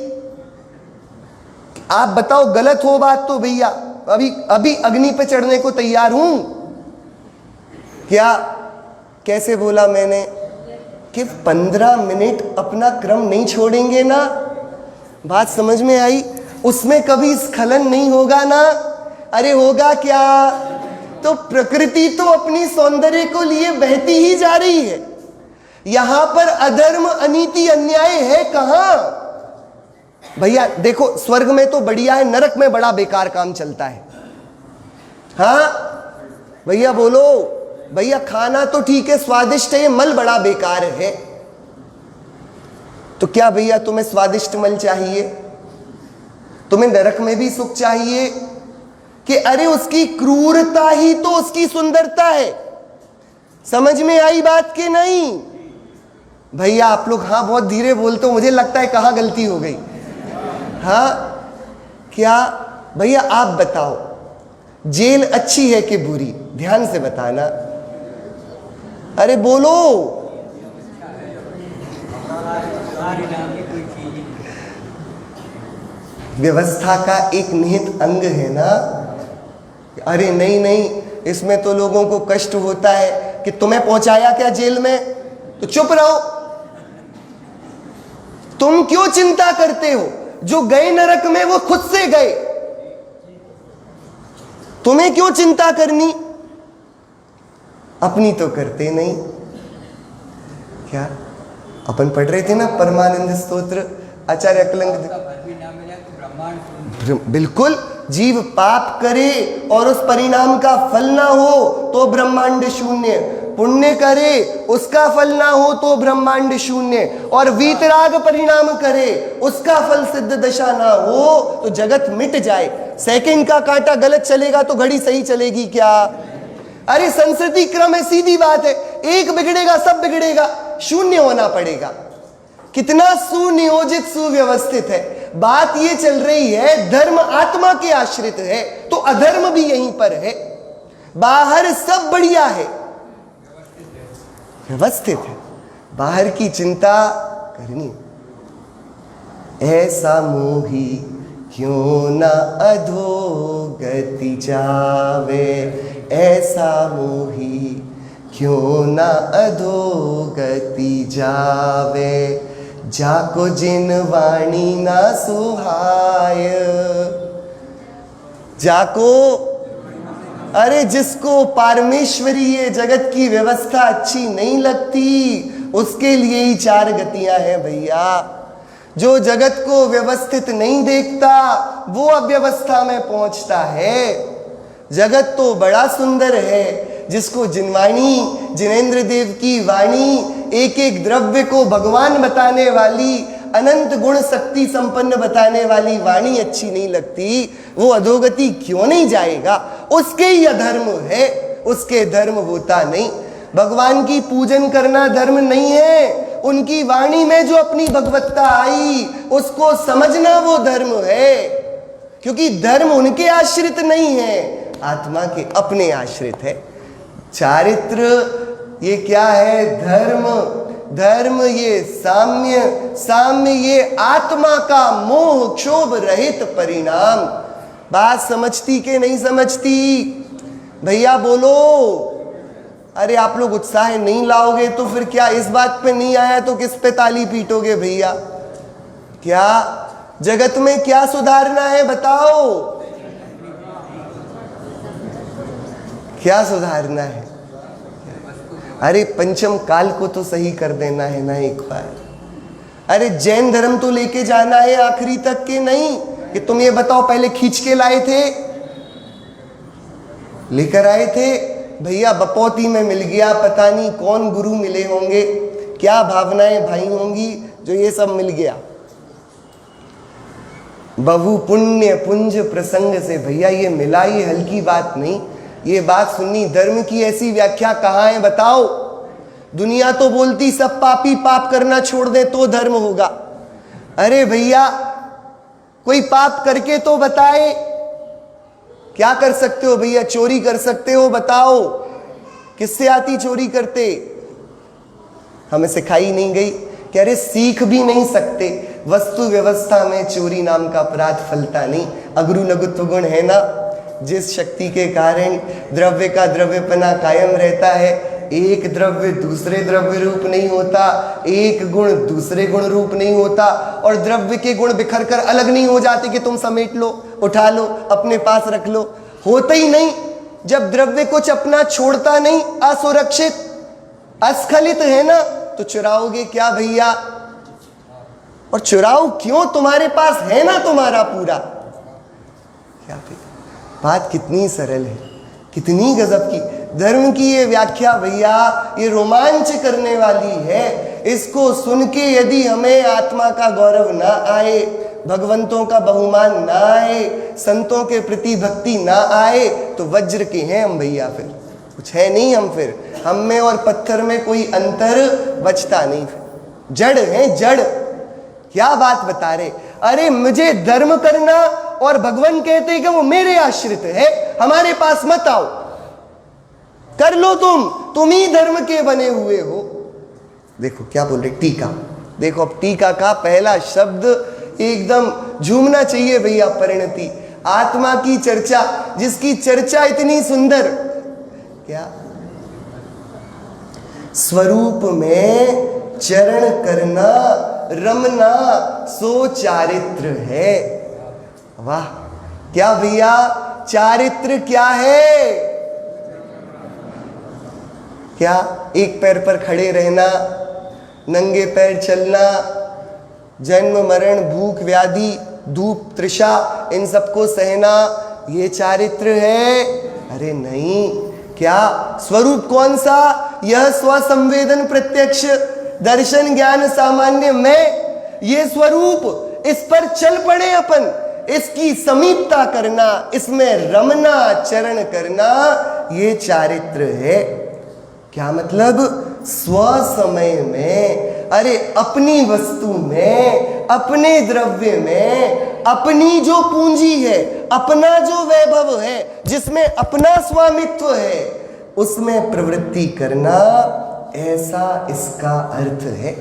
Speaker 1: आप बताओ, गलत हो बात तो भैया अभी अभी अग्नि पे चढ़ने को तैयार हूं। क्या कैसे बोला मैंने कि 15 मिनट अपना क्रम नहीं छोड़ेंगे ना? बात समझ में आई? उसमें कभी स्खलन नहीं होगा ना? अरे होगा क्या? तो प्रकृति तो अपनी सौंदर्य को लिए बहती ही जा रही है। यहां पर अधर्म अनीति अन्याय है कहां? भैया देखो, स्वर्ग में तो बढ़िया है, नरक में बड़ा बेकार काम चलता है। हाँ भैया बोलो भैया, खाना तो ठीक है, स्वादिष्ट है, ये मल बड़ा बेकार है। तो क्या भैया तुम्हें स्वादिष्ट मल चाहिए? तुम्हें नरक में भी सुख चाहिए? कि अरे उसकी क्रूरता ही तो उसकी सुंदरता है। समझ में आई बात कि नहीं? भैया आप लोग हाँ बहुत धीरे बोलते हो, मुझे लगता है कहाँ गलती हो गई। हाँ क्या भैया आप बताओ, जेल अच्छी है कि बुरी? ध्यान से बताना। अरे बोलो। व्यवस्था का एक निहित अंग है ना। अरे नहीं नहीं, इसमें तो लोगों को कष्ट होता है कि तुम्हें पहुंचाया क्या जेल में? तो चुप रहो। तुम क्यों चिंता करते हो? जो गए नरक में वो खुद से गए, तुम्हें क्यों चिंता करनी? अपनी तो करते नहीं। क्या अपन पढ़ रहे थे ना परमानंद स्तोत्र, आचार्य अकलंग। बिल्कुल, जीव पाप करे और उस परिणाम का फल ना हो तो ब्रह्मांड शून्य, पुण्य करे उसका फल ना हो तो ब्रह्मांड शून्य, और वीतराग परिणाम करे उसका फल सिद्ध दशा ना हो तो जगत मिट जाए। सेकंड का कांटा गलत चलेगा तो घड़ी सही चलेगी क्या? अरे संस्कृति क्रम है, सीधी बात है, एक बिगड़ेगा सब बिगड़ेगा, शून्य होना पड़ेगा। कितना सुनियोजित सुव्यवस्थित है। बात ये चल रही है धर्म आत्मा के आश्रित है तो अधर्म भी यहीं पर है। बाहर सब बढ़िया है, व्यवस्थित है, बाहर की चिंता करनी। ऐसा मोही क्यों न अधोगति जावे, ऐसा मोही क्यों न अधोगति जावे, जाको जिन वाणी ना सुहाय। जाको, अरे जिसको पारमेश्वरीय जगत की व्यवस्था अच्छी नहीं लगती उसके लिए ही चार गतियां हैं भैया। जो जगत को व्यवस्थित नहीं देखता वो अव्यवस्था में पहुंचता है। जगत तो बड़ा सुंदर है, जिसको जिनवाणी जिनेंद्र देव की वाणी एक एक द्रव्य को भगवान बताने वाली, अनंत गुण शक्ति संपन्न बताने वाली वाणी अच्छी नहीं लगती, वो अधोगति क्यों नहीं जाएगा? उसके ही अधर्म है, उसके धर्म होता नहीं। भगवान की पूजन करना धर्म नहीं है, उनकी वाणी में जो अपनी भगवत्ता आई उसको समझना वो धर्म है। क्योंकि धर्म उनके आश्रित नहीं है, आत्मा के अपने आश्रित है। चारित्र ये क्या है? धर्म। धर्म ये साम्य, साम्य ये आत्मा का मोह क्षोभ रहित परिणाम। बात समझती के नहीं समझती? भैया बोलो। अरे आप लोग उत्साह नहीं लाओगे तो फिर क्या, इस बात पे नहीं आया तो किस पे ताली पीटोगे भैया? क्या जगत में क्या सुधारना है बताओ? क्या सुधारना है? अरे पंचम काल को तो सही कर देना है ना एक बार। अरे जैन धर्म तो लेके जाना है आखिरी तक के नहीं कि तुम ये बताओ पहले खींच के लाए थे, लेकर आए थे भैया, बपौती में मिल गया, पता नहीं कौन गुरु मिले होंगे, क्या भावनाएं भाई होंगी जो ये सब मिल गया। बहु पुण्य पुंज प्रसंग से भैया ये मिला, ये हल्की बात नहीं। ये बात सुननी, धर्म की ऐसी व्याख्या कहाँ है बताओ? दुनिया तो बोलती सब पापी पाप करना छोड़ दे तो धर्म होगा। अरे भैया कोई पाप करके तो बताए। क्या कर सकते हो भैया? चोरी कर सकते हो, बताओ किससे आती चोरी करते? हमें सिखाई नहीं गई कि अरे सीख भी नहीं सकते। वस्तु व्यवस्था में चोरी नाम का अपराध फलता नहीं। अगुरु लघुत्व गुण है ना, जिस शक्ति के कारण द्रव्य का द्रव्यपना कायम रहता है। एक द्रव्य दूसरे द्रव्य रूप नहीं होता, एक गुण दूसरे गुण रूप नहीं होता, और द्रव्य के गुण बिखर कर अलग नहीं हो जाते कि तुम समेट लो, उठा लो, अपने पास रख लो। होते ही नहीं। जब द्रव्य कुछ अपना छोड़ता नहीं, असुरक्षित अस्खलित है ना, तो चुराओगे क्या भैया? और चुराओ क्यों? तुम्हारे पास है ना तुम्हारा पूरा। क्या भैया बात कितनी सरल है, कितनी गजब की। धर्म की ये व्याख्या भैया ये रोमांच करने वाली है। इसको सुन के यदि हमें आत्मा का गौरव ना आए, भगवंतों का बहुमान ना आए, संतों के प्रति भक्ति ना आए, तो वज्र के हैं हम भैया, फिर कुछ है नहीं हम। फिर हम में और पत्थर में कोई अंतर बचता नहीं, जड़ है जड़। क्या बात बता रहे? अरे मुझे धर्म करना और भगवान कहते हैं कि वो मेरे आश्रित है, हमारे पास मत आओ, कर लो तुम ही धर्म के बने हुए हो। देखो क्या बोल रहे टीका, देखो अब टीका का पहला शब्द एकदम झूमना चाहिए भैया। परिणति, आत्मा की चर्चा, जिसकी चर्चा इतनी सुंदर, क्या स्वरूप में चरण करना रमना सो चारित्र है। वाह क्या भैया, चारित्र क्या है? क्या एक पैर पर खड़े रहना, नंगे पैर चलना, जन्म मरण भूख व्याधि धूप तृषा इन सबको सहना, ये चारित्र है? अरे नहीं। क्या स्वरूप कौन सा? यह स्वसंवेदन प्रत्यक्ष दर्शन ज्ञान सामान्य मैं, ये स्वरूप, इस पर चल पड़े अपन, इसकी समीपता करना, इसमें रमना, चरण करना, ये चारित्र है। क्या मतलब? स्व समय में, अरे अपनी वस्तु में, अपने द्रव्य में, अपनी जो पूंजी है, अपना जो वैभव है, जिसमें अपना स्वामित्व है, उसमें प्रवृत्ति करना, ऐसा इसका अर्थ है।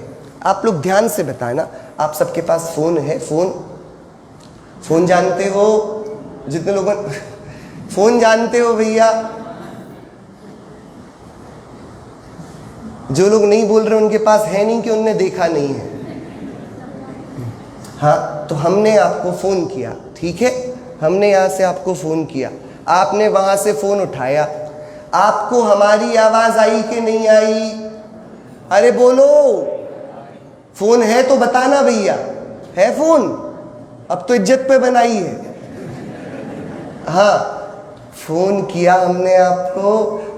Speaker 1: आप लोग ध्यान से बताना, आप सबके पास फोन है? फोन जानते हो? जितने लोगों फोन जानते हो भैया? जो लोग नहीं बोल रहे उनके पास है नहीं कि उनने देखा नहीं है। हाँ, तो हमने आपको फोन किया, ठीक है, हमने यहां से आपको फोन किया, आपने वहां से फोन उठाया, आपको हमारी आवाज आई कि नहीं आई? अरे बोलो, फोन है तो बताना भैया, है फोन? अब तो इज्जत पे बनाई है। हाँ, फोन किया हमने आपको,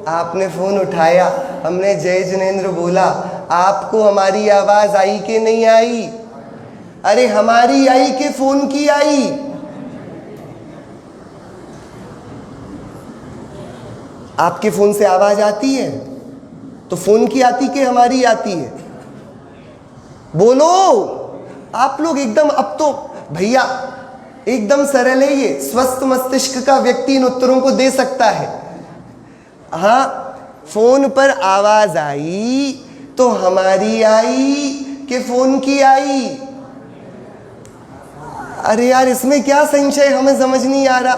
Speaker 1: आपने फोन उठाया, हमने जय जिनेंद्र बोला, आपको हमारी आवाज आई कि नहीं आई? अरे हमारी आई कि फोन की आई? आपके फोन से आवाज आती है तो फोन की आती कि हमारी आती है? बोलो। आप लोग एकदम, अब तो भैया एकदम सरल है ये, स्वस्थ मस्तिष्क का व्यक्ति इन उत्तरों को दे सकता है। हाँ, फोन पर आवाज आई तो हमारी आई कि फोन की आई? अरे यार, इसमें क्या संशय, हमें समझ नहीं आ रहा।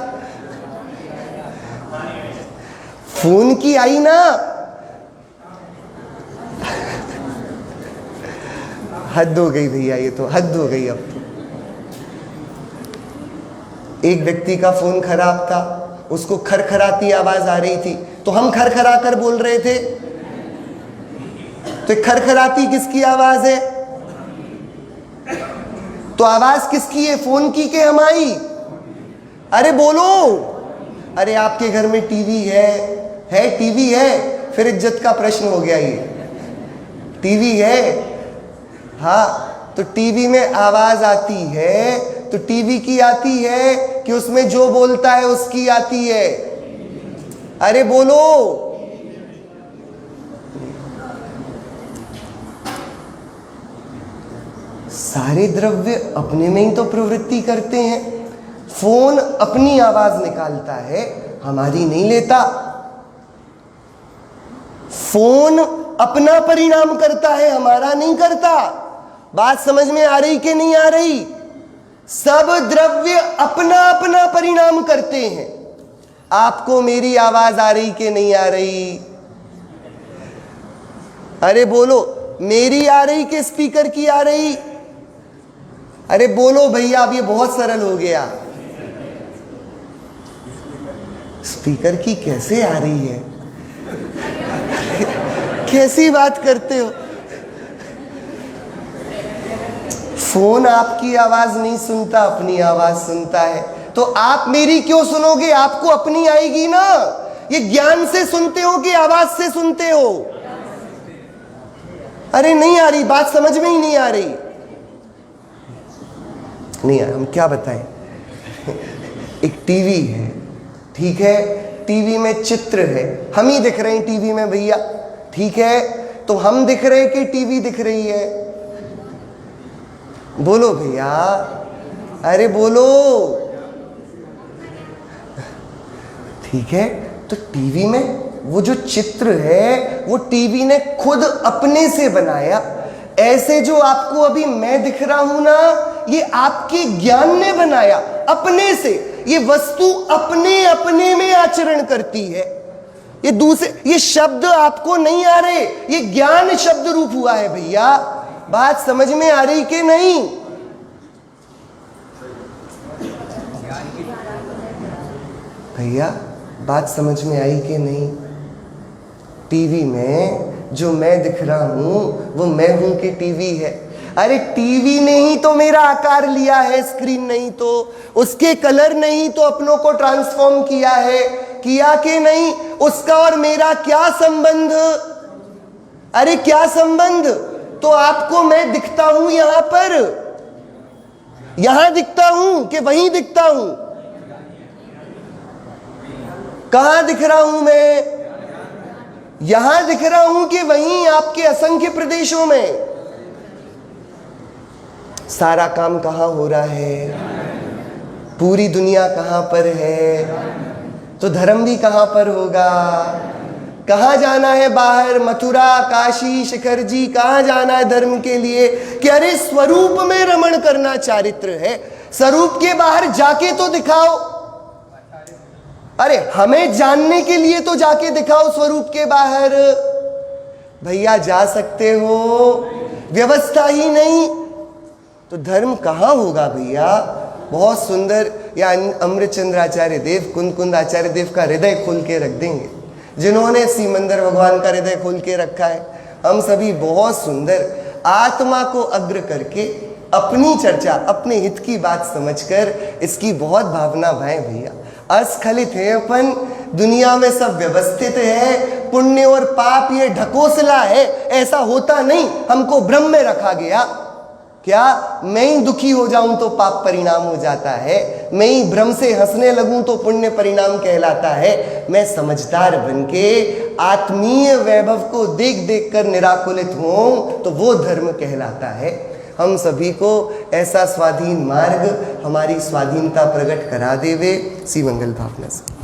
Speaker 1: फोन की आई ना? हद हो गई भैया, ये तो हद हो गई। अब तो एक व्यक्ति का फोन खराब था, उसको खरखराती आवाज आ रही थी, तो हम खरखरा कर बोल रहे थे। तो खरखराती किसकी आवाज है? तो आवाज किसकी है, फोन की के हमारी? अरे बोलो। अरे आपके घर में टीवी है टीवी है, फिर इज्जत का प्रश्न हो गया ये। टीवी है, हाँ, तो टीवी में आवाज आती है तो टीवी की आती है कि उसमें जो बोलता है उसकी आती है? अरे बोलो। सारे द्रव्य अपने में ही तो प्रवृत्ति करते हैं। फोन अपनी आवाज निकालता है, हमारी नहीं लेता। फोन अपना परिणाम करता है, हमारा नहीं करता। बात समझ में आ रही कि नहीं आ रही? सब द्रव्य अपना अपना परिणाम करते हैं। आपको मेरी आवाज आ रही कि नहीं आ रही? अरे बोलो, मेरी आ रही कि स्पीकर की आ रही? अरे बोलो भैया, अब ये बहुत सरल हो गया। स्पीकर की कैसे आ रही है? कैसी बात करते हो? फोन आपकी आवाज नहीं सुनता, अपनी आवाज सुनता है। तो आप मेरी क्यों सुनोगे? आपको अपनी आएगी ना। ये ज्ञान से सुनते हो कि आवाज से सुनते हो? अरे नहीं आ रही बात, समझ में ही नहीं आ रही। नहीं हम क्या बताएं। एक टीवी है, ठीक है, टीवी में चित्र है, हम ही दिख रहे हैं टीवी में भैया, ठीक है, तो हम दिख रहे हैं कि टीवी दिख रही है? बोलो भैया, अरे बोलो। ठीक है, तो टीवी में वो जो चित्र है वो टीवी ने खुद अपने से बनाया। ऐसे जो आपको अभी मैं दिख रहा हूं ना, ये आपके ज्ञान ने बनाया अपने से। ये वस्तु अपने अपने में आचरण करती है। ये दूसरे, ये शब्द आपको नहीं आ रहे, ये ज्ञान शब्द रूप हुआ है भैया। बात समझ में आ रही कि नहीं? भैया बात समझ में आई कि नहीं? टीवी में जो मैं दिख रहा हूं वो मैं हूं कि टीवी है? अरे टीवी ने ही तो मेरा आकार लिया है, स्क्रीन नहीं तो। उसके कलर ने ही तो अपनों को ट्रांसफॉर्म किया है, किया कि नहीं? उसका और मेरा क्या संबंध? अरे क्या संबंध, तो आपको मैं दिखता हूं यहां पर, यहां दिखता हूं कि वहीं दिखता हूं? कहां दिख रहा हूं मैं? यहां दिख रहा हूं कि वहीं आपके असंख्य प्रदेशों में? सारा काम कहां हो रहा है? पूरी दुनिया कहां पर है? तो धर्म भी कहां पर होगा? कहां जाना है बाहर? मथुरा, काशी, शिखर जी, कहां जाना है धर्म के लिए? कि अरे स्वरूप में रमण करना चारित्र है, स्वरूप के बाहर जाके तो दिखाओ। अरे हमें जानने के लिए तो जाके दिखाओ स्वरूप के बाहर। भैया जा सकते हो, व्यवस्था ही नहीं तो धर्म कहां होगा भैया? बहुत सुंदर, या अमृतचंद्र आचार्य देव, कुंद आचार्य देव का हृदय खोल के रख देंगे, जिन्होंने सीमंदर भगवान का हृदय खोल के रखा है। हम सभी बहुत सुंदर आत्मा को अग्र करके अपनी चर्चा, अपने हित की बात समझकर इसकी बहुत भावना भाएं भैया। अस्खलित है अपन, दुनिया में सब व्यवस्थित है, पुण्य और पाप ये ढकोसला है, ऐसा होता नहीं, हमको भ्रम में रखा गया। क्या मैं ही दुखी हो जाऊं तो पाप परिणाम हो जाता है, मैं ही भ्रम से हंसने लगूं तो पुण्य परिणाम कहलाता है? मैं समझदार बनके आत्मीय वैभव को देख देख कर निराकुलित हूं तो वो धर्म कहलाता है। हम सभी को ऐसा स्वाधीन मार्ग, हमारी स्वाधीनता प्रकट करा देवे। सी मंगल भावना से।